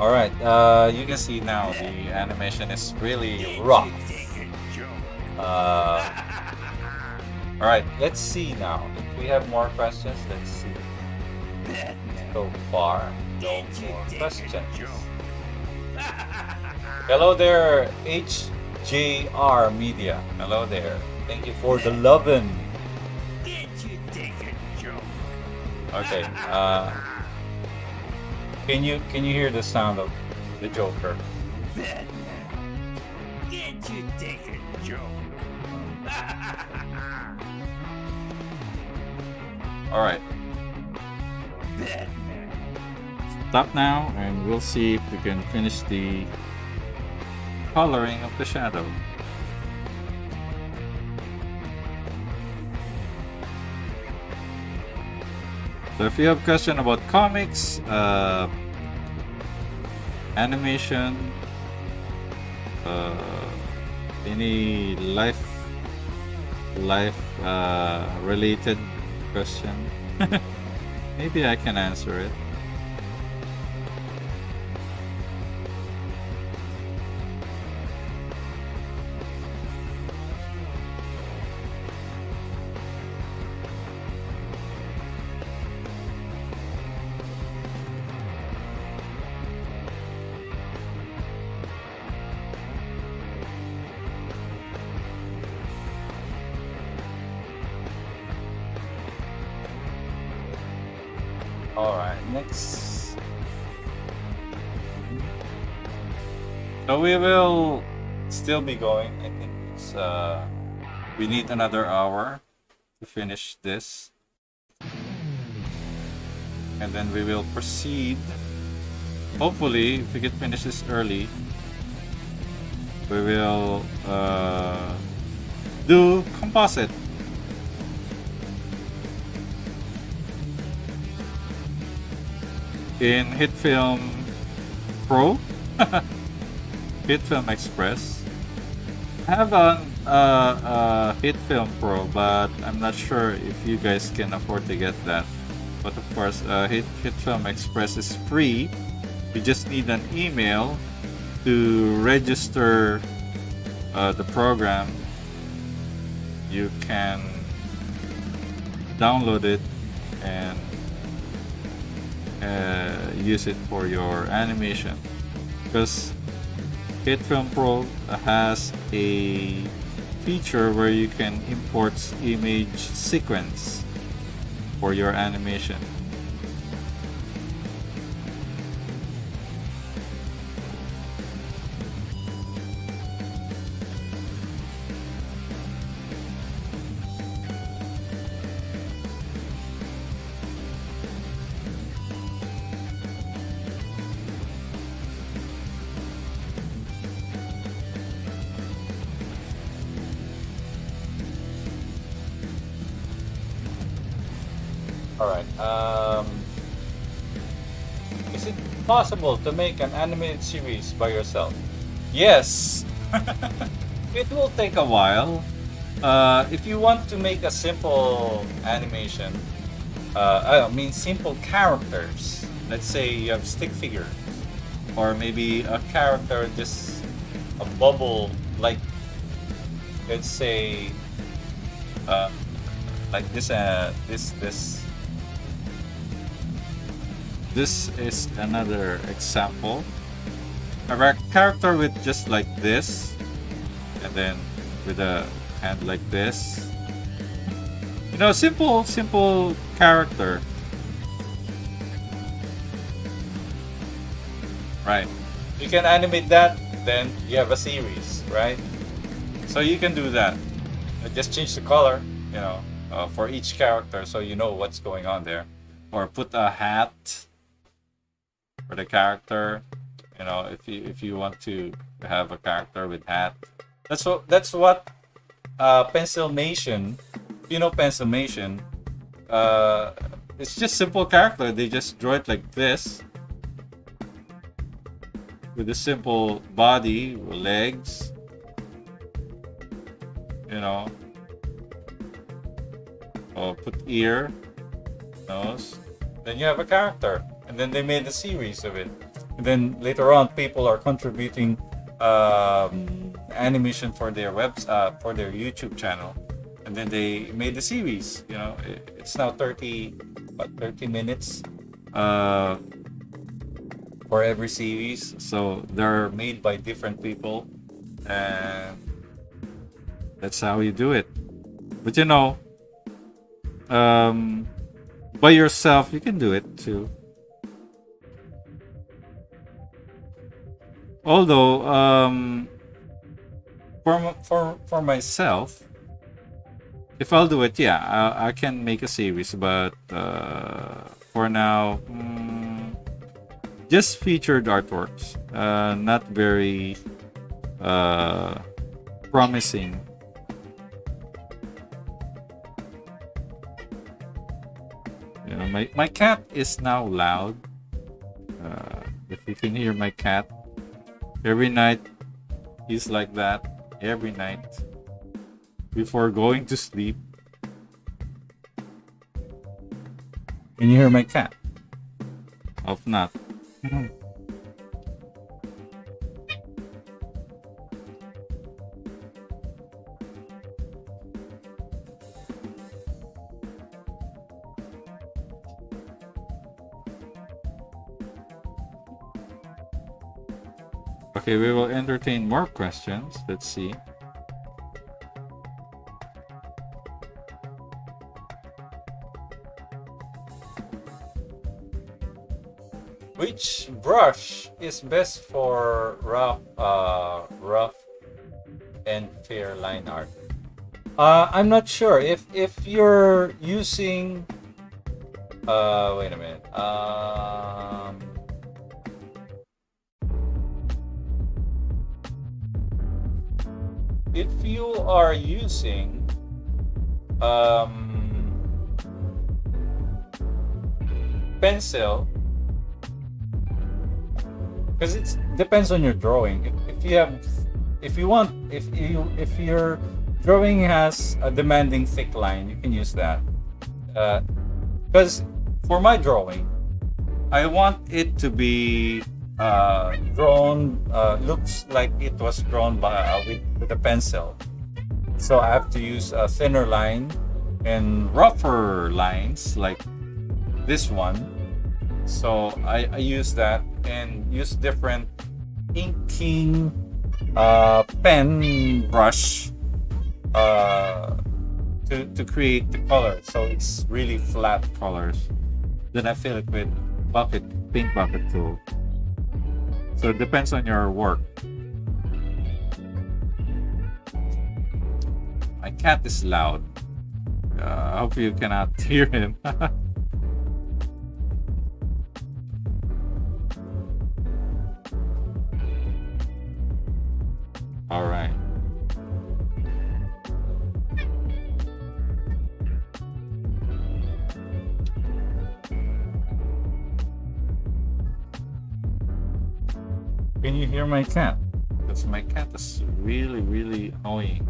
All right, you can see now the animation is really rough. All right, let's see now. If we have more questions, let's see. So far, no more questions. Hello there, HJR Media. Hello there. Thank you for the lovin'. Okay. Can you hear the sound of the Joker? Can't you take a joke? All right. Stop now, and we'll see if we can finish the coloring of the shadow. So if you have question about comics, animation, any life related question, maybe I can answer it. Alright, next. So we will still be going. I think it's we need another hour to finish this. And then we will proceed. Hopefully, if we can finish this early, we will do composite. In HitFilm Pro, HitFilm Express. I have a HitFilm Pro, but I'm not sure if you guys can afford to get that. But of course, HitFilm Express is free. You just need an email to register the program. You can download it and use it for your animation, because HitFilm Pro has a feature where you can import image sequence for your animation. Alright, is it possible to make an animated series by yourself? Yes! It will take a while. If you want to make a simple animation, I mean simple characters, let's say you have stick figure, or maybe a character, just a bubble, like, let's say, like this, This is another example. A character with just like this, and then with a hand like this. You know, simple character. Right. You can animate that, then you have a series, right? So you can do that. Just change the color, you know, for each character, so you know what's going on there. Or put a hat for the character, you know, if you want to have a character with hat. That's what pencilmation, you know, pencilmation, it's just simple character. They just draw it like this with a simple body, legs, you know, or put ear, nose, then you have a character. And then they made a series of it. And then later on, people are contributing animation for their for their YouTube channel, and then they made the series. You know, it's now 30 minutes for every series. So they're made by different people, and that's how you do it. But you know, by yourself, you can do it too. Although, for myself, if I'll do it, yeah, I can make a series. But for now, just featured artworks, not very promising. You know, my cat is now loud. If you can hear my cat. Every night, he's like that. Every night. Before going to sleep. Can you hear my cat? If not. Okay, we will entertain more questions. Let's see. Which brush is best for rough and fair line art? I'm not sure if you're using. Wait a minute. If you are using pencil, because it depends on your drawing. If your drawing has a demanding thick line, you can use that. Because for my drawing, I want it to be drawn, looks like it was drawn with a pencil. So I have to use a thinner line and rougher lines like this one. So I use that and use different inking pen brush to create the color. So it's really flat colors. Then I fill it with pink bucket tool. So it depends on your work. My cat is loud. I hope you cannot hear him. All right. Can you hear my cat? Because my cat is really, really annoying.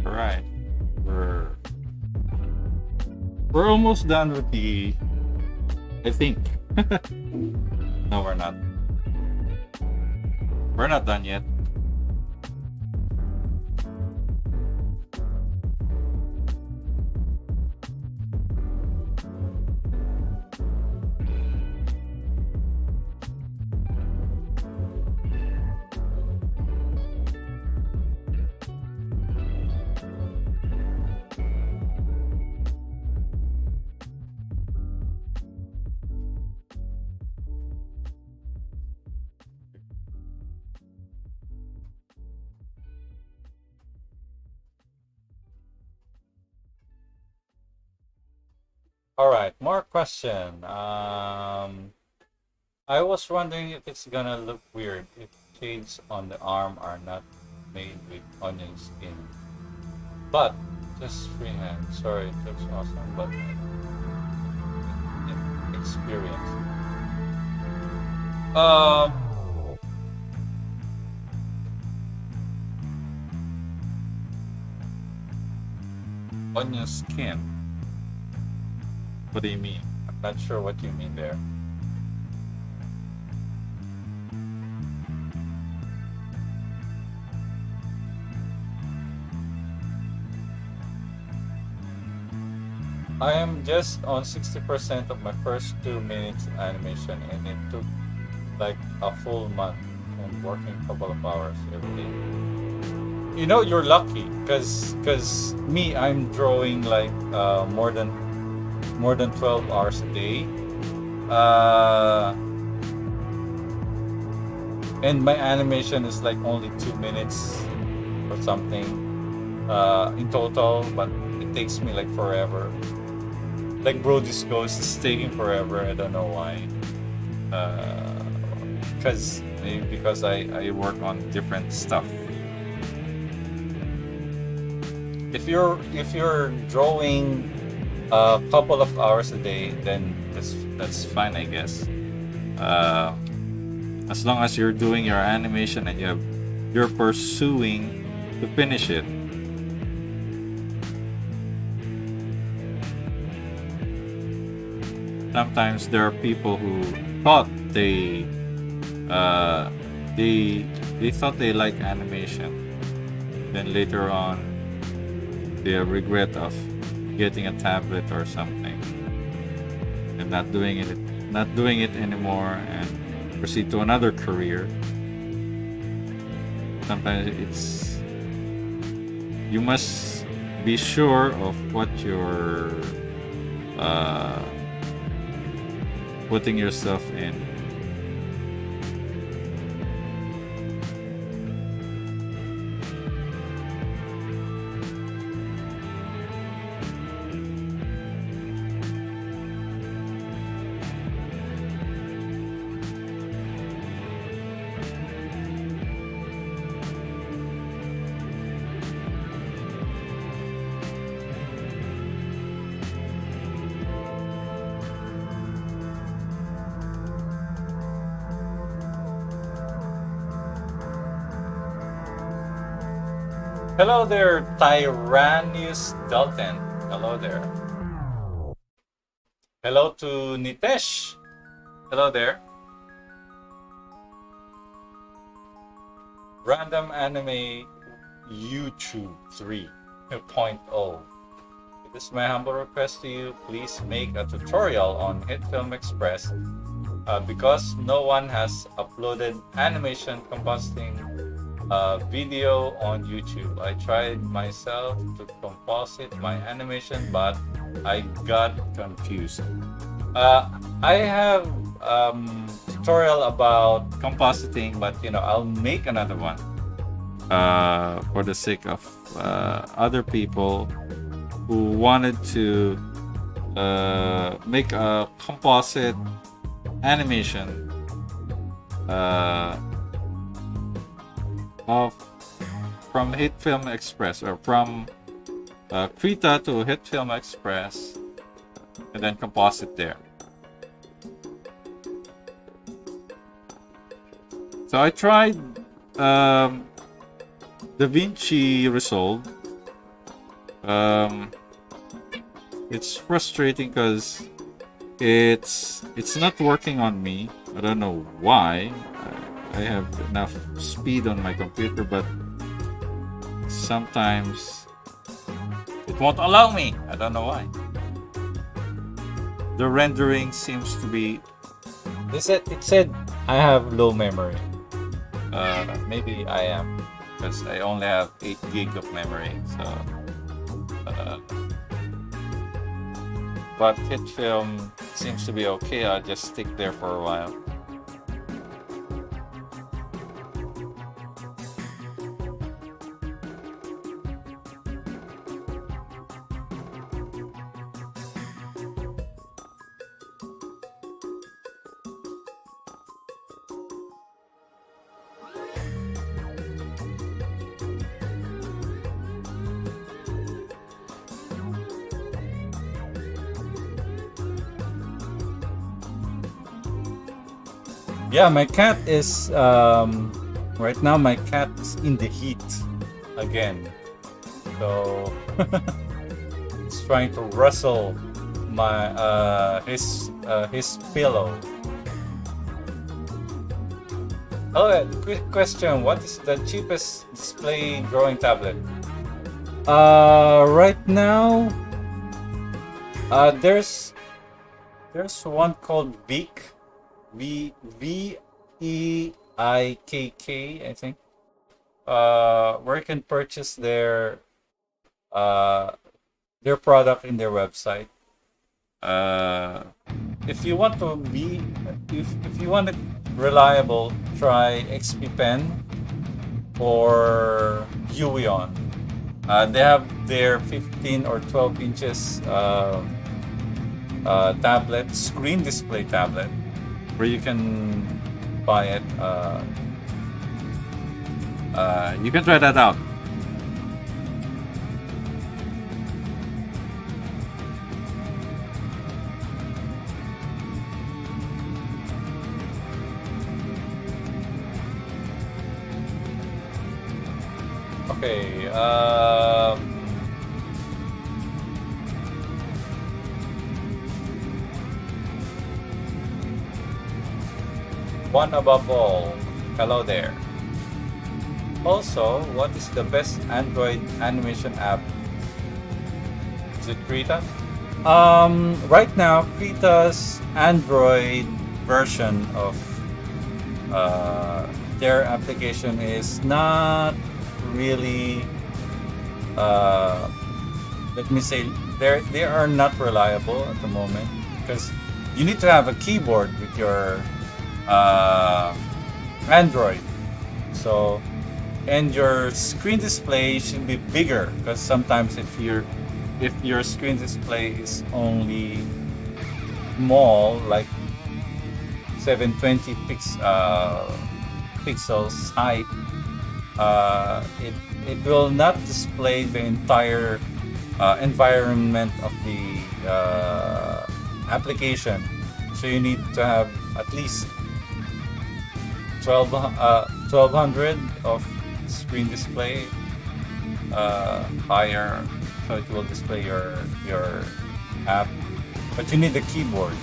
Alright, we're almost done with the, I think. No, we're not. We're not done yet. All right, more question. I was wondering if it's gonna look weird if shades on the arm are not made with onion skin, but just freehand. Sorry, it looks awesome, but experience. Um, onion skin. What do you mean? I'm not sure what you mean there. I am just on 60% of my first 2 minutes animation, and it took like a full month and working a couple of hours every day. You know, you're lucky because me, I'm drawing like more than 12 hours a day. Uh, and my animation is like only 2 minutes or something in total, but it takes me like forever. Like Brody's Ghost is taking forever. I don't know why. Because maybe because I work on different stuff. If you're drawing a couple of hours a day, then that's fine, I guess. As long as you're doing your animation and you're pursuing to finish it. Sometimes there are people who thought uh, they thought they like animation, then later on they have regret of getting a tablet or something and not doing it anymore and proceed to another career. Sometimes you must be sure of what you're putting yourself in. Hello there, Tyrannus Dalton. Hello there. Hello to Nitesh. Hello there. Random Anime YouTube 3.0. It is my humble request to you, please make a tutorial on HitFilm Express because no one has uploaded animation compositing video on YouTube. I tried myself to composite my animation, but I got confused. I have tutorial about compositing, but I'll make another one for the sake of other people who wanted to make a composite animation from HitFilm Express, or from Krita to HitFilm Express, and then composite there. So I tried DaVinci Resolve. It's frustrating because it's not working on me. I don't know why. I have enough speed on my computer, but sometimes it won't allow me. I don't know why. The rendering seems to be. It said I have low memory. Maybe I am, because I only have 8 gig of memory. So, but HitFilm seems to be okay. I'll just stick there for a while. Yeah, my cat is right now. My cat is in the heat again, so it's trying to rustle my his pillow. Oh, quick question: what is the cheapest display drawing tablet? Right now, there's one called Beak, VEIKK, I think. Where you can purchase their product in their website. If you want to be, if you want it reliable, try XP Pen or Huion. They have their 15 or 12 inches tablet, screen display tablet, where you can buy it. You can try that out. Okay. One above all. Hello there. Also, what is the best Android animation app? Is it Krita? Right now, Krita's Android version of their application is not really. Let me say, they are not reliable at the moment because you need to have a keyboard with your Android. So, and your screen display should be bigger because sometimes if your screen display is only small, like 720 pixels height, it will not display the entire environment of the application. So you need to have at least 1200 of screen display higher, so it will display your app, but you need the keyboard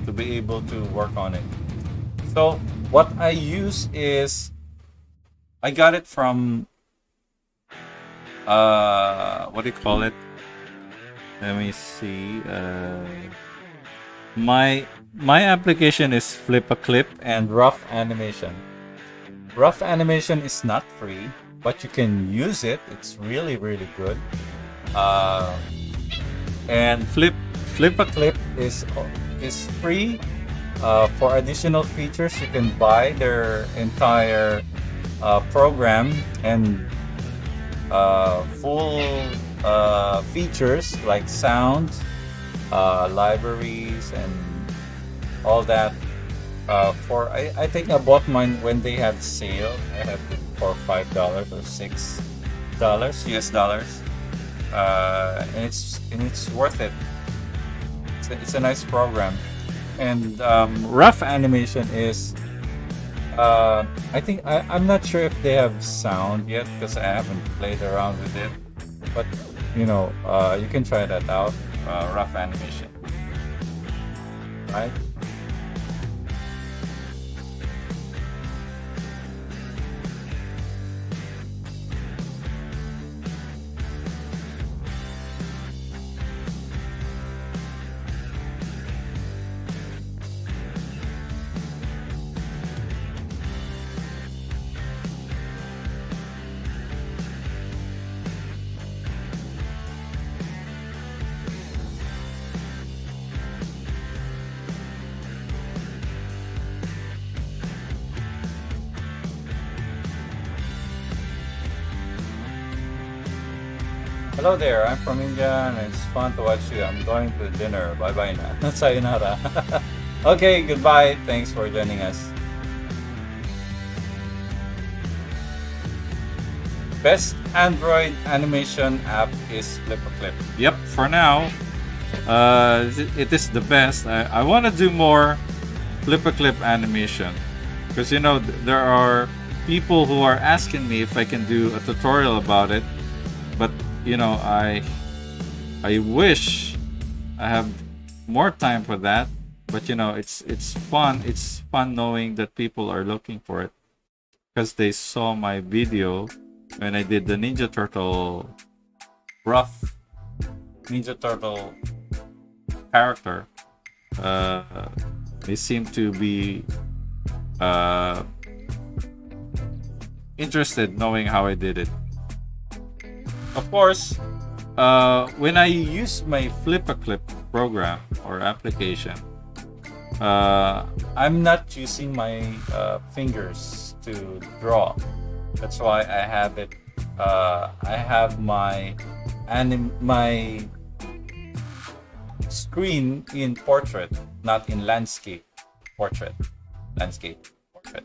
to be able to work on it. So what I use is I got it from what do you call it? Let me see. My application is Flip a Clip and Rough Animation. Rough Animation is not free, but you can use it. It's really, really good. And Flip a Clip is free. For additional features, you can buy their entire program and full features like sound, libraries, and all that. I think I bought mine when they had sale. I had it for $5 or $6 US dollars, and it's worth it. It's a nice program. And Rough Animation is I think I'm not sure if they have sound yet because I haven't played around with it, but you know, you can try that out. Rough Animation, right? Hello there, I'm from India and it's fun to watch you. I'm going to dinner. Bye bye na. Sayonara. Okay, goodbye. Thanks for joining us. Best Android animation app is Flip a Clip. Yep, for now, it is the best. I want to do more Flip a Clip animation. Because there are people who are asking me if I can do a tutorial about it, but I wish I have more time for that. But it's fun. It's fun knowing that people are looking for it because they saw my video when I did the Ninja Turtle rough Ninja Turtle character. They seem to be interested knowing how I did it. Of course, when I use my Flip-a-Clip program or application, I'm not using my fingers to draw. That's why I have it. I have my screen in portrait, not in landscape. Landscape portrait.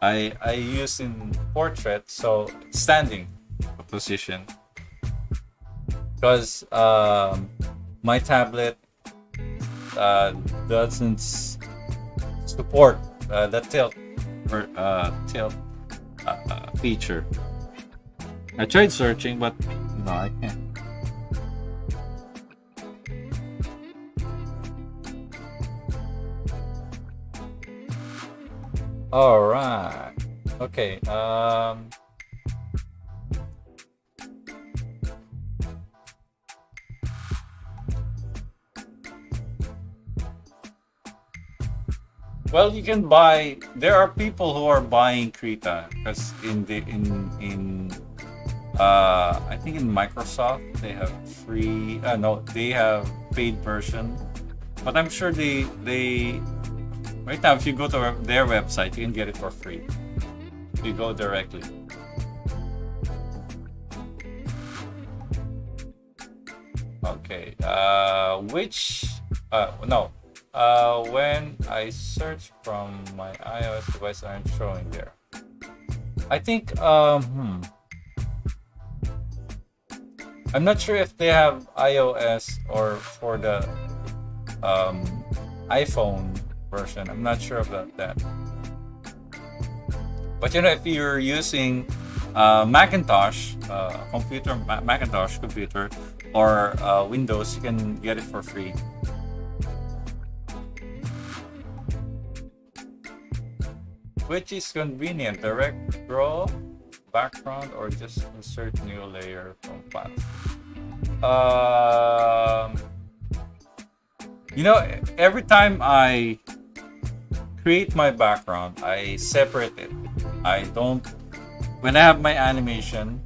I use in portrait, so standing position, because my tablet doesn't support the tilt feature. I tried searching, but no, I can't. All right. Okay. Well, you can buy. There are people who are buying Krita because I think in Microsoft they have free. No, they have paid version, but I'm sure they right now, if you go to their website, you can get it for free. If you go directly. Okay. When I search from my iOS device, aren't showing there. I think. I'm not sure if they have iOS or for the iPhone version. I'm not sure about that. But if you're using Macintosh Macintosh computer or Windows, you can get it for free. Which is convenient, direct draw, background, or just insert new layer from files. Every time I create my background, I separate it. I don't. When I have my animation,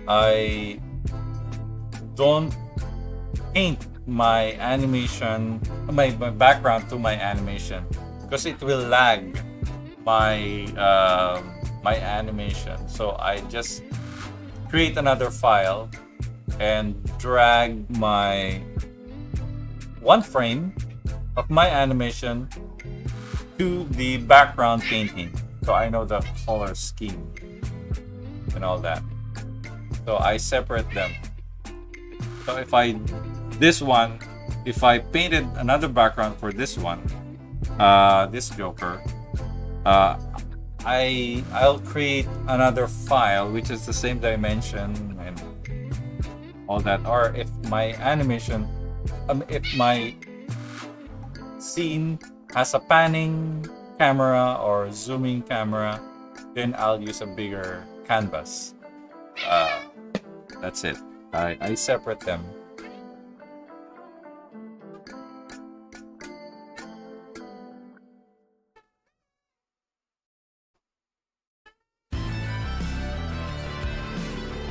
I don't paint my animation, my background to my animation, because it will lag my animation. So I just create another file and drag my one frame of my animation to the background painting, so I know the color scheme and all that. So I separate them. So if I painted another background for this one, this Joker, I'll create another file which is the same dimension and all that. Or if my animation, if my scene has a panning camera or zooming camera, then I'll use a bigger canvas. That's it. I separate them.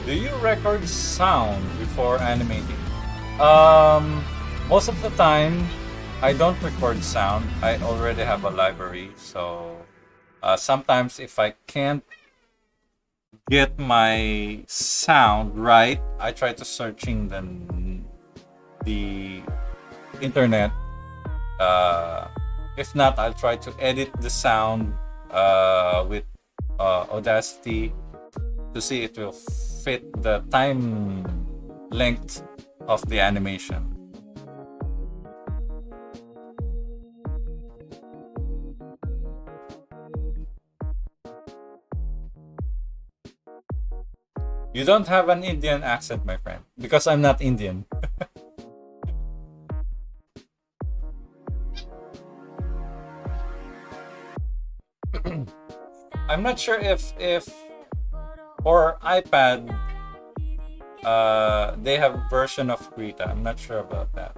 Do you record sound before animating? Most of the time, I don't record sound. I already have a library, so sometimes if I can't get my sound right, I try to searching the internet. If not, I'll try to edit the sound with Audacity to see it will fit the time length of the animation. You don't have an Indian accent, my friend, because I'm not Indian. I'm not sure if for iPad they have version of Krita. I'm not sure about that.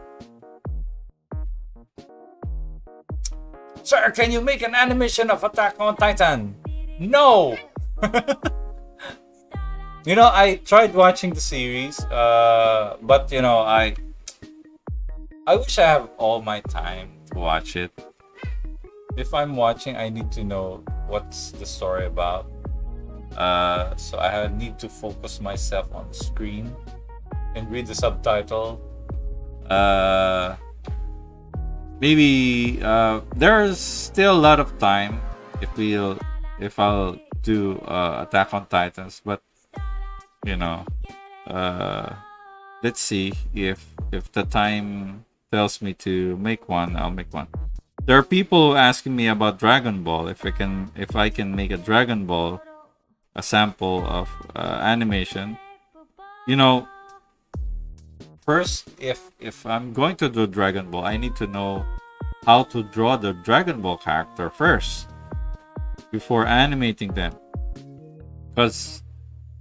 Sir, can you make an animation of Attack on Titan? No. You know, I tried watching the series, but you know, I wish I have all my time to watch it. If I'm watching, I need to know what's the story about. So I need to focus myself on the screen and read the subtitle. Maybe there's still a lot of time if I'll do Attack on Titans, but you know, let's see if the time tells me to make one, I'll make one. There are people asking me about Dragon Ball, if I can make a Dragon Ball, a sample of animation. You know, first, if I'm going to do Dragon Ball, I need to know how to draw the Dragon Ball character first before animating them, because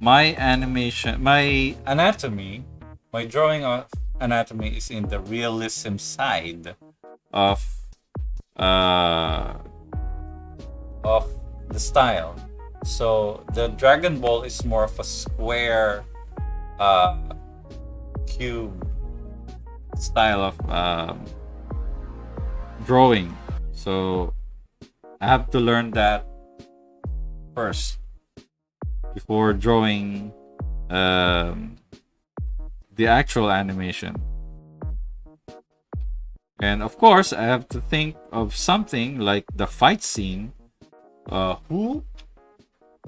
my anatomy, my drawing of anatomy is in the realism side of the style. So the Dragon Ball is more of a square cube style of drawing. So I have to learn that first before drawing the actual animation. And of course, I have to think of something like the fight scene.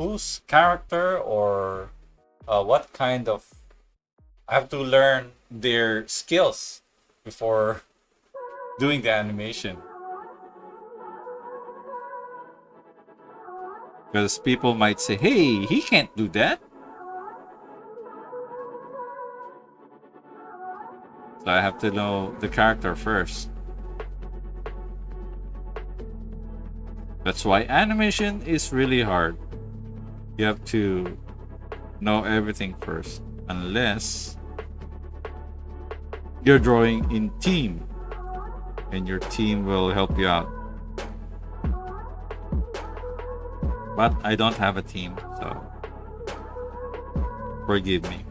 Whose character or what kind of... I have to learn their skills before doing the animation. Because people might say, hey, he can't do that. So I have to know the character first. That's why animation is really hard. You have to know everything first. Unless you're drawing in team. And your team will help you out. But I don't have a team, so forgive me.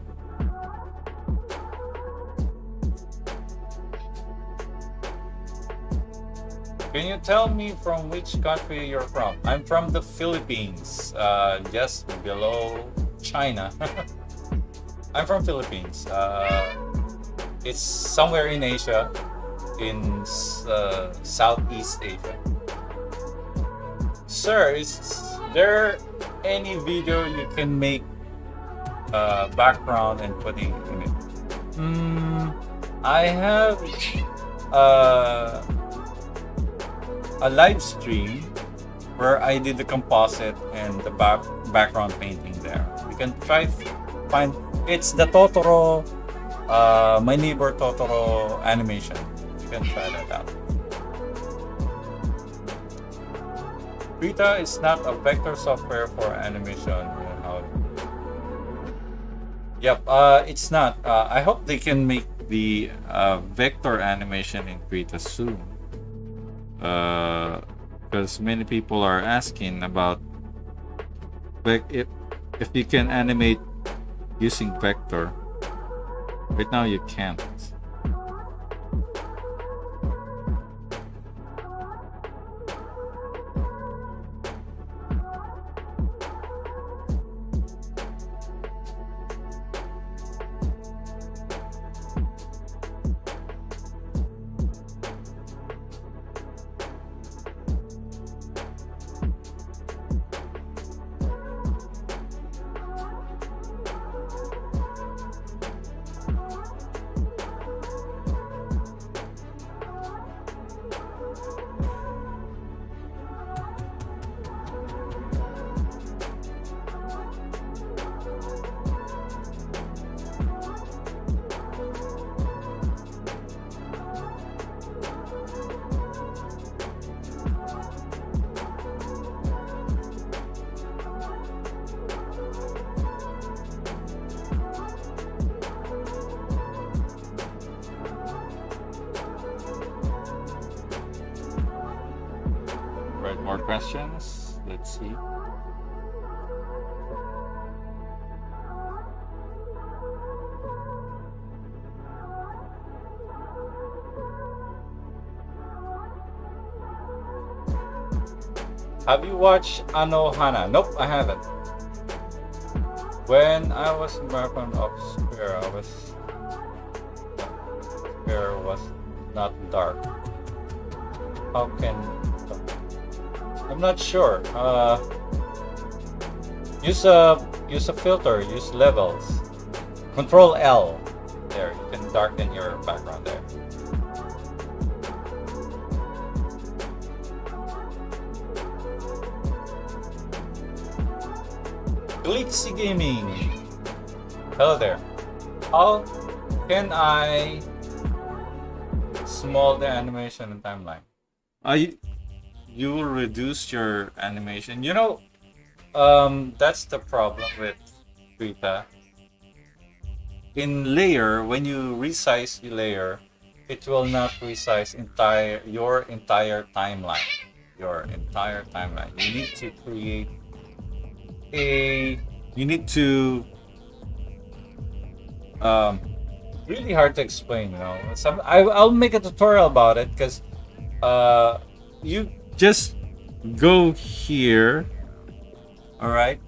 Can you tell me from which country you're from? I'm from the Philippines, just below China. I'm from Philippines. It's somewhere in Asia, in Southeast Asia. Sir, is there any video you can make background and putting in it? I have a live stream where I did the composite and the background painting there. You can try find, it's the Totoro, my neighbor Totoro animation. You can try that out. Krita is not a vector software for animation. Yep, it's not. I hope they can make the vector animation in Krita soon. Because many people are asking about if you can animate using vector. Right now you can't. more questions? Let's see. Have you watched Anohana? Nope, I haven't. When I was in Marathon of Sphere, Sphere was not dark. How can... I'm not sure. Use a filter, use levels. Control L. There, you can darken your background there. Glitzy Gaming. Hello there. How can I small the animation and timeline? You will reduce your animation. You know, that's the problem with Krita. In layer, when you resize the layer, it will not resize your entire timeline. You need to create you need to really hard to explain, you know. I'll make a tutorial about it, because you just go here, all right,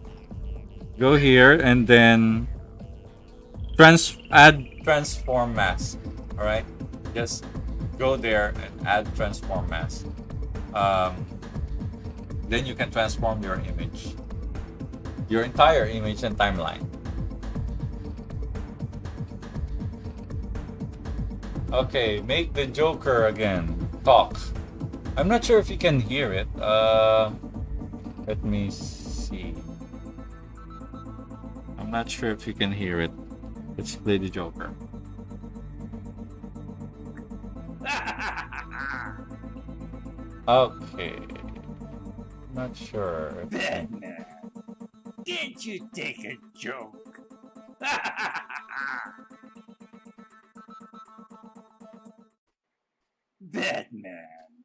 go here and then add transform mask, all right, just go there and add transform mask. Then you can transform your image, your entire image and timeline. Okay, make the Joker again talk. I'm not sure if you can hear it. Let me see. I'm not sure if you can hear it. Let's play the Joker. Okay. Not sure. Batman, can't you take a joke? Batman,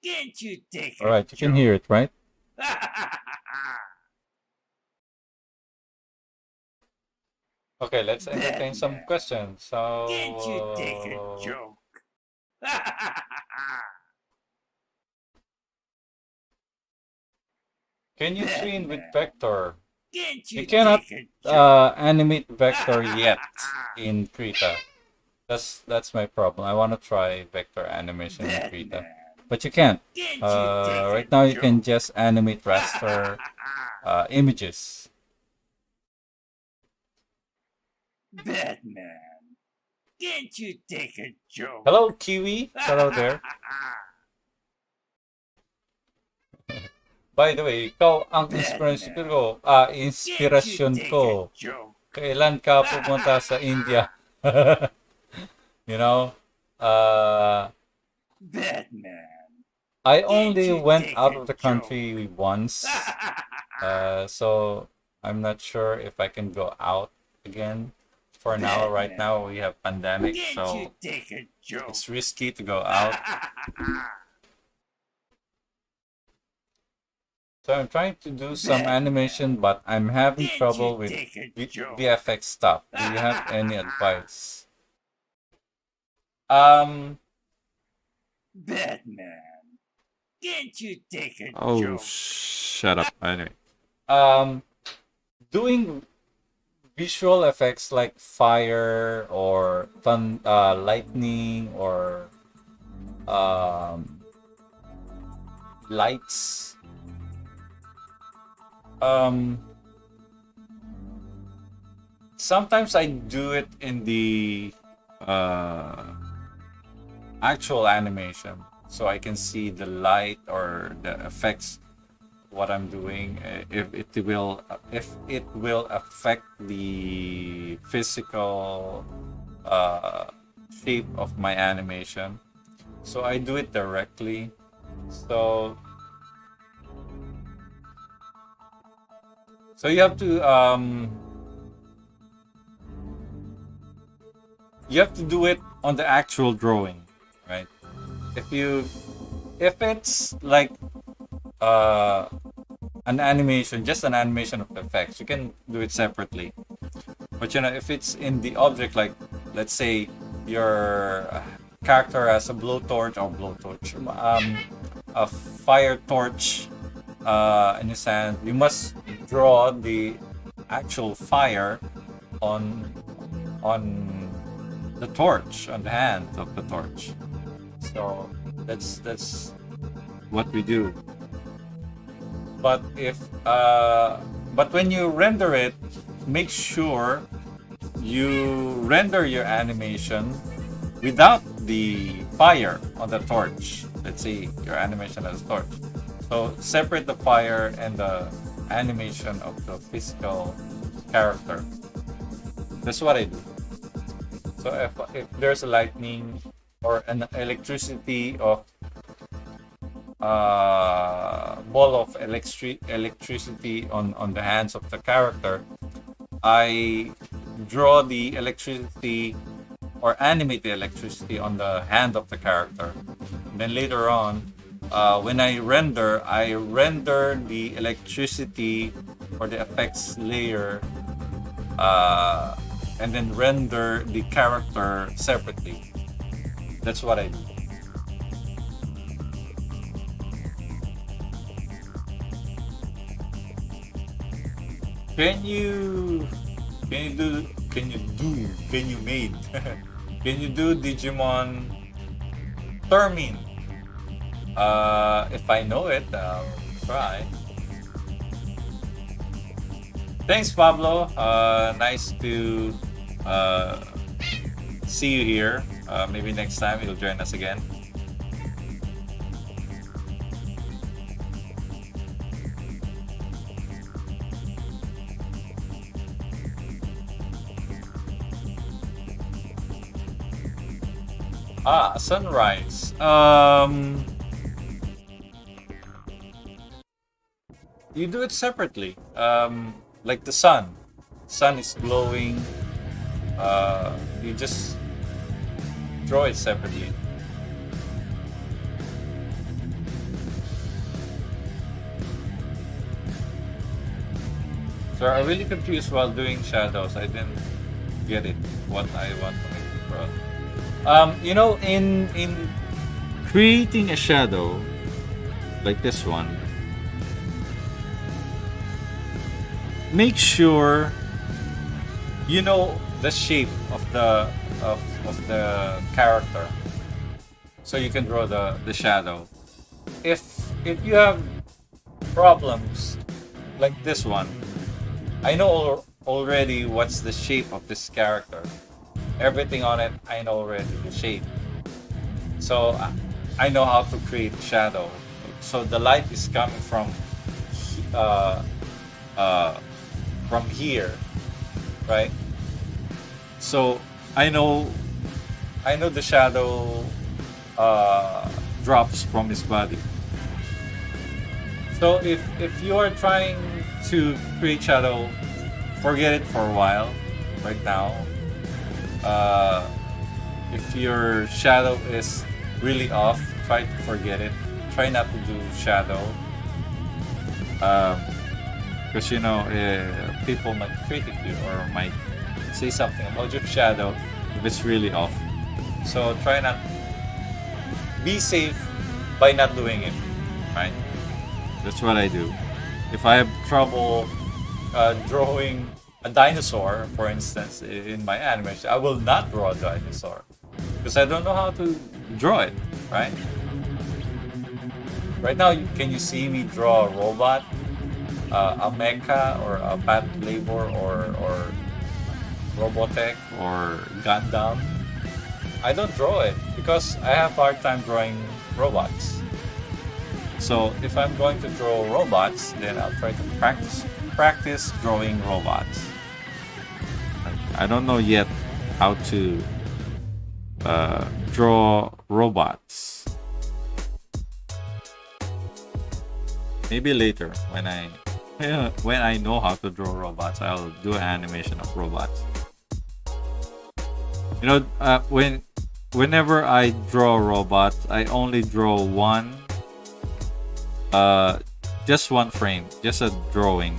can't you take a joke? Alright, you can hear it, right? Okay, let's entertain some questions. So, Can't you take a joke? can you train with vector? Can't You you cannot take a joke? animate vector yet in Krita. That's my problem. I want to try vector animation in Krita, but you can't. Can't you take a Right now you can joke? just animate raster images. Batman, can't you take a joke? Hello, Kiwi. Hello there. By the way, ikaw ang inspirasyon ko. Inspirasyon ko. Kailan ka pumunta sa India? You know, Batman, I only went out of the country once, so I'm not sure if I can go out again. For now, right now we have pandemic, can't so you take a joke? it's risky to go out. So I'm trying to do some animation, but I'm having Can't trouble you with take a joke? VFX stuff. Do you have any advice? Batman, can't you take a Oh, joke? shut up. Anyway, doing visual effects like fire or lightning or lights. Sometimes I do it in the actual animation, so I can see the light or the effects, what I'm doing, if it will affect the physical shape of my animation. So I do it directly. So you have to do it on the actual drawing, right? If it's like an animation, just an animation of effects, you can do it separately. But you know, if it's in the object, like let's say your character has a a fire torch in his hand, you must draw the actual fire on the torch, on the hand of the torch. So that's what we do. But but when you render it, make sure you render your animation without the fire on the torch. Let's say your animation has a torch. So separate the fire and the animation of the physical character. That's what I do. So if there's a lightning or an electricity of ball of electricity on the hands of the character, I draw the electricity or animate the electricity on the hand of the character. And then later on, when I render the electricity or the effects layer, and then render the character separately. That's what I do. Can you do Digimon Termin? If I know it, I'll try. Thanks, Pablo. Nice to see you here. Maybe next time you'll join us again. Sunrise. You do it separately. Like the sun. Sun is glowing. You just draw it separately. So I'm really confused while doing shadows. I didn't get it. What I want to make it for. You know, in creating a shadow like this one, make sure you know the shape of the character, so you can draw the shadow. If you have problems like this one, I know already what's the shape of this character. Everything on it, I know already the shape. So I know how to create shadow. So the light is coming from here, right? So I know the shadow drops from his body. So if you are trying to create shadow, forget it for a while. Right now. If your shadow is really off, try to forget it. Try not to do shadow. Because you know, people might critique you or might say something about your shadow if it's really off. So try not. Be safe by not doing it. Right? That's what I do. If I have trouble drawing a dinosaur, for instance, in my animation, I will not draw a dinosaur because I don't know how to draw it, right? Right now, can you see me draw a robot, a mecha, or a Pat Labor, or Robotech, or Gundam? I don't draw it because I have a hard time drawing robots. So if I'm going to draw robots, then I'll try to practice drawing robots. I don't know yet how to draw robots. Maybe later when I know how to draw robots, I'll do an animation of robots. You know, whenever I draw robots, I only draw one Uh, just one frame, just a drawing,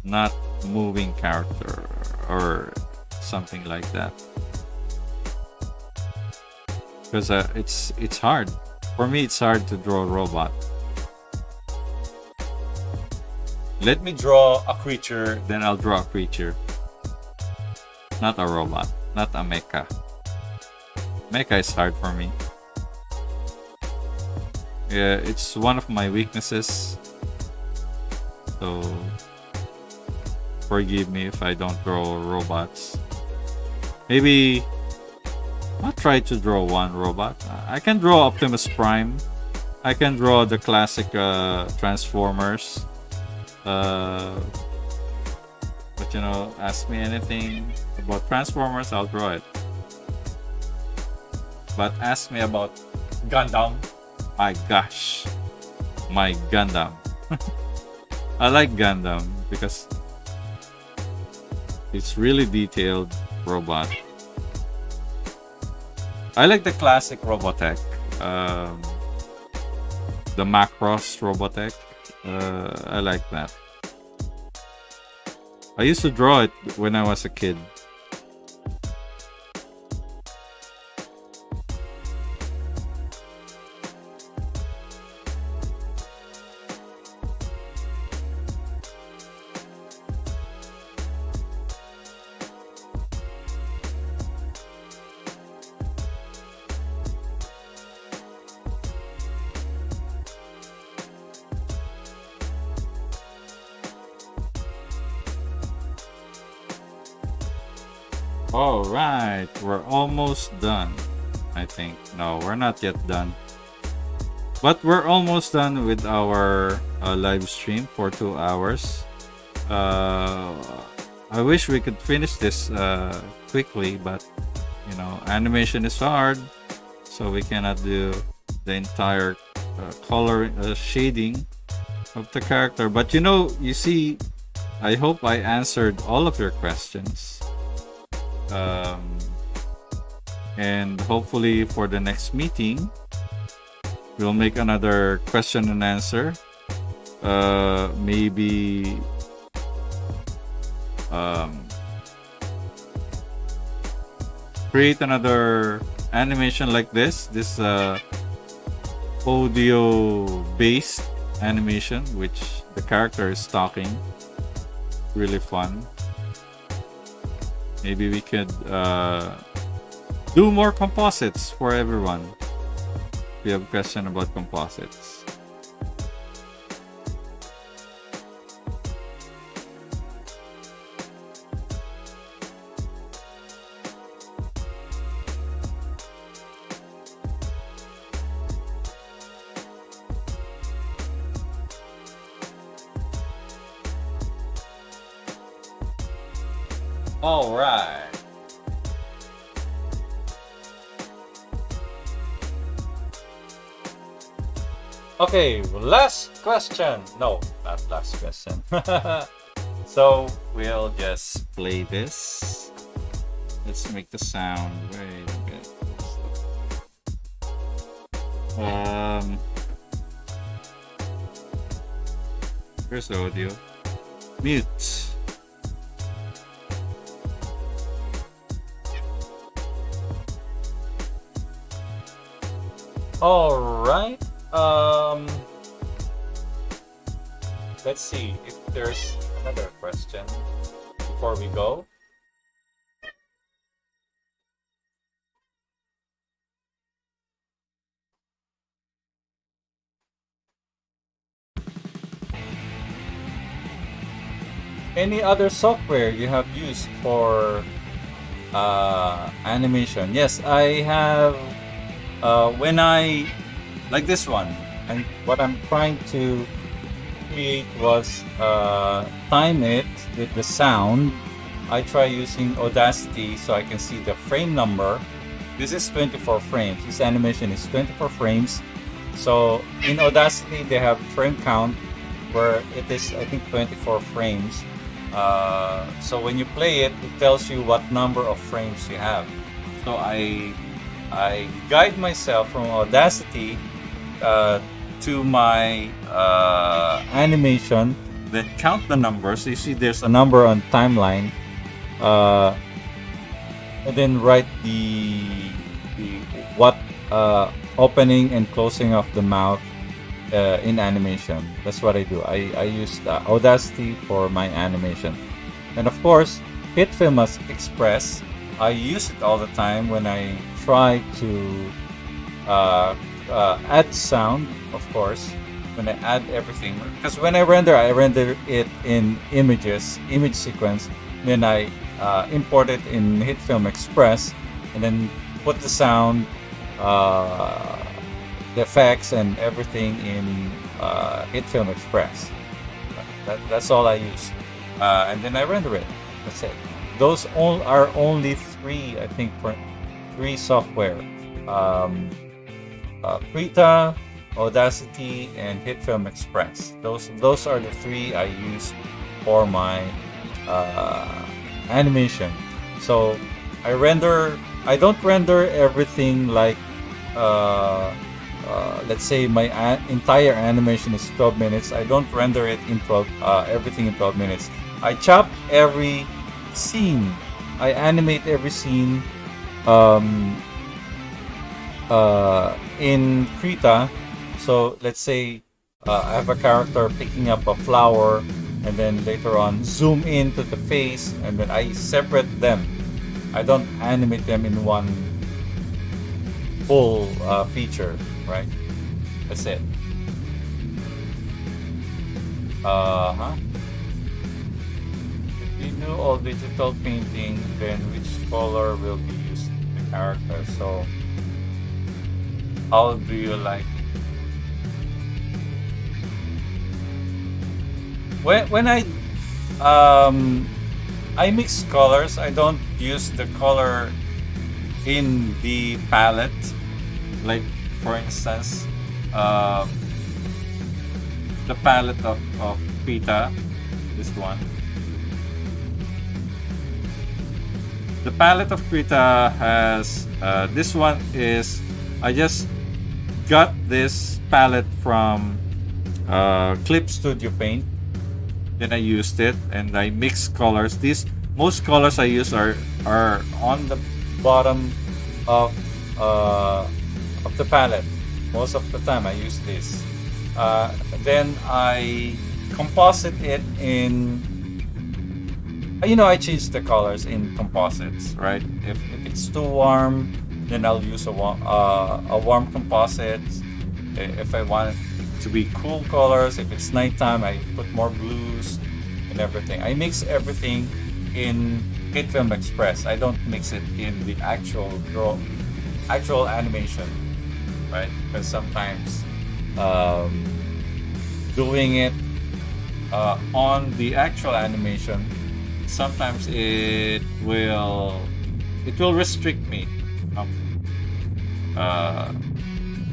not moving character or something like that. Because it's hard. For me, it's hard to draw a robot. Let me draw a creature, then I'll draw a creature. Not a robot, not a mecha. Mecha is hard for me. Yeah, it's one of my weaknesses. So forgive me if I don't draw robots. Maybe I'll try to draw one robot. I can draw Optimus Prime. I can draw the classic Transformers. But you know, ask me anything about Transformers, I'll draw it. But ask me about Gundam, my gosh, my Gundam. I like Gundam because it's really detailed robot. I like the classic Robotech, the Macross Robotech. I like that. I used to draw it when I was a kid. All right, we're almost done. I think. No, we're not yet done. But we're almost done with our live stream for 2 hours. I wish we could finish this quickly, but you know, animation is hard, so we cannot do the entire color shading of the character. But you know, you see, I hope I answered all of your questions. And hopefully for the next meeting we'll make another question and answer, maybe create another animation like this audio based animation which the character is talking. Really fun. Maybe we could do more composites for everyone. We have a question about composites. All right. Okay, last question. No, not last question. So we'll just play this. Let's make the sound. Wait a bit. Here's the audio. Mute. All right. Let's see if there's another question before we go. Any other software you have used for animation? Yes, I have. When I like this one, and what I'm trying to create was time it with the sound. I try using Audacity so I can see the frame number. This is 24 frames. This animation is 24 frames. So in Audacity they have frame count where it is, I think, 24 frames. So when you play it, it tells you what number of frames you have. So I guide myself from Audacity to my animation, then count the numbers. You see there's a number on timeline, and then write the what opening and closing of the mouth in animation. That's what I do. I use Audacity for my animation, and of course HitFilm as Express. I use it all the time when I try to add sound, of course, when I add everything. Because when I render it in image sequence, then I import it in HitFilm Express, and then put the sound, the effects, and everything in HitFilm Express. That's all I use, and then I render it. That's it. Those are only three, I think, for three software: Krita, Audacity, and HitFilm Express. Those are the three I use for my animation. So I don't render everything like let's say my entire animation is 12 minutes. I don't render it in everything in 12 minutes. I chop every scene. I animate every scene in Krita. So let's say I have a character picking up a flower, and then later on zoom into the face, and then I separate them. I don't animate them in one full feature, right? That's it. If you do all digital painting, then which color will be used in the character? So how do you like it? When I mix colors, I don't use the color in the palette. Like for instance, the palette of Krita, this one. The palette of Krita has this one is, I just got this palette from Clip Studio Paint. Then I used it and I mixed colors. Most colors I use are on the bottom of the palette. Most of the time I use this. Then I composite it in. I change the colors in composites, right? If it's too warm, then I'll use a warm composite. If I want it to be cool colors, if it's nighttime, I put more blues and everything. I mix everything in HitFilm Express. I don't mix it in the actual animation, right? Because sometimes doing it on the actual animation, sometimes it will restrict me from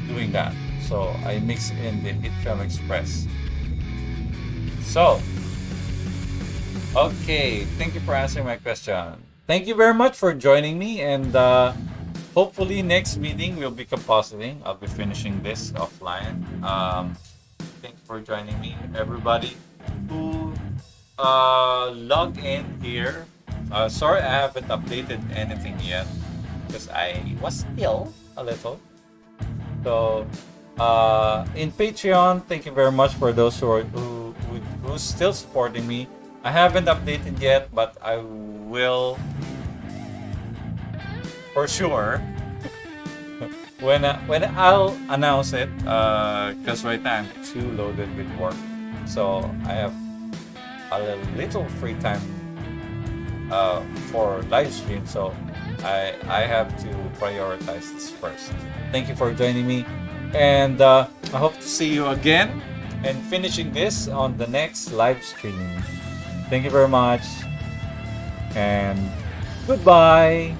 doing that. So I mix in the HitFilm Express. So, okay, thank you for answering my question. Thank you very much for joining me, and hopefully next meeting will be compositing. I'll be finishing this offline. Thank you for joining me, everybody who log in here. Sorry I haven't updated anything yet because I was ill a little. So in Patreon, thank you very much for those who's still supporting me. I haven't updated yet, but I will for sure when I'll announce it, because right now I'm too loaded with work, so I have a little free time for live stream, so I have to prioritize this first. Thank you for joining me, and I hope to see you again and finishing this on the next live stream. Thank you very much, and goodbye.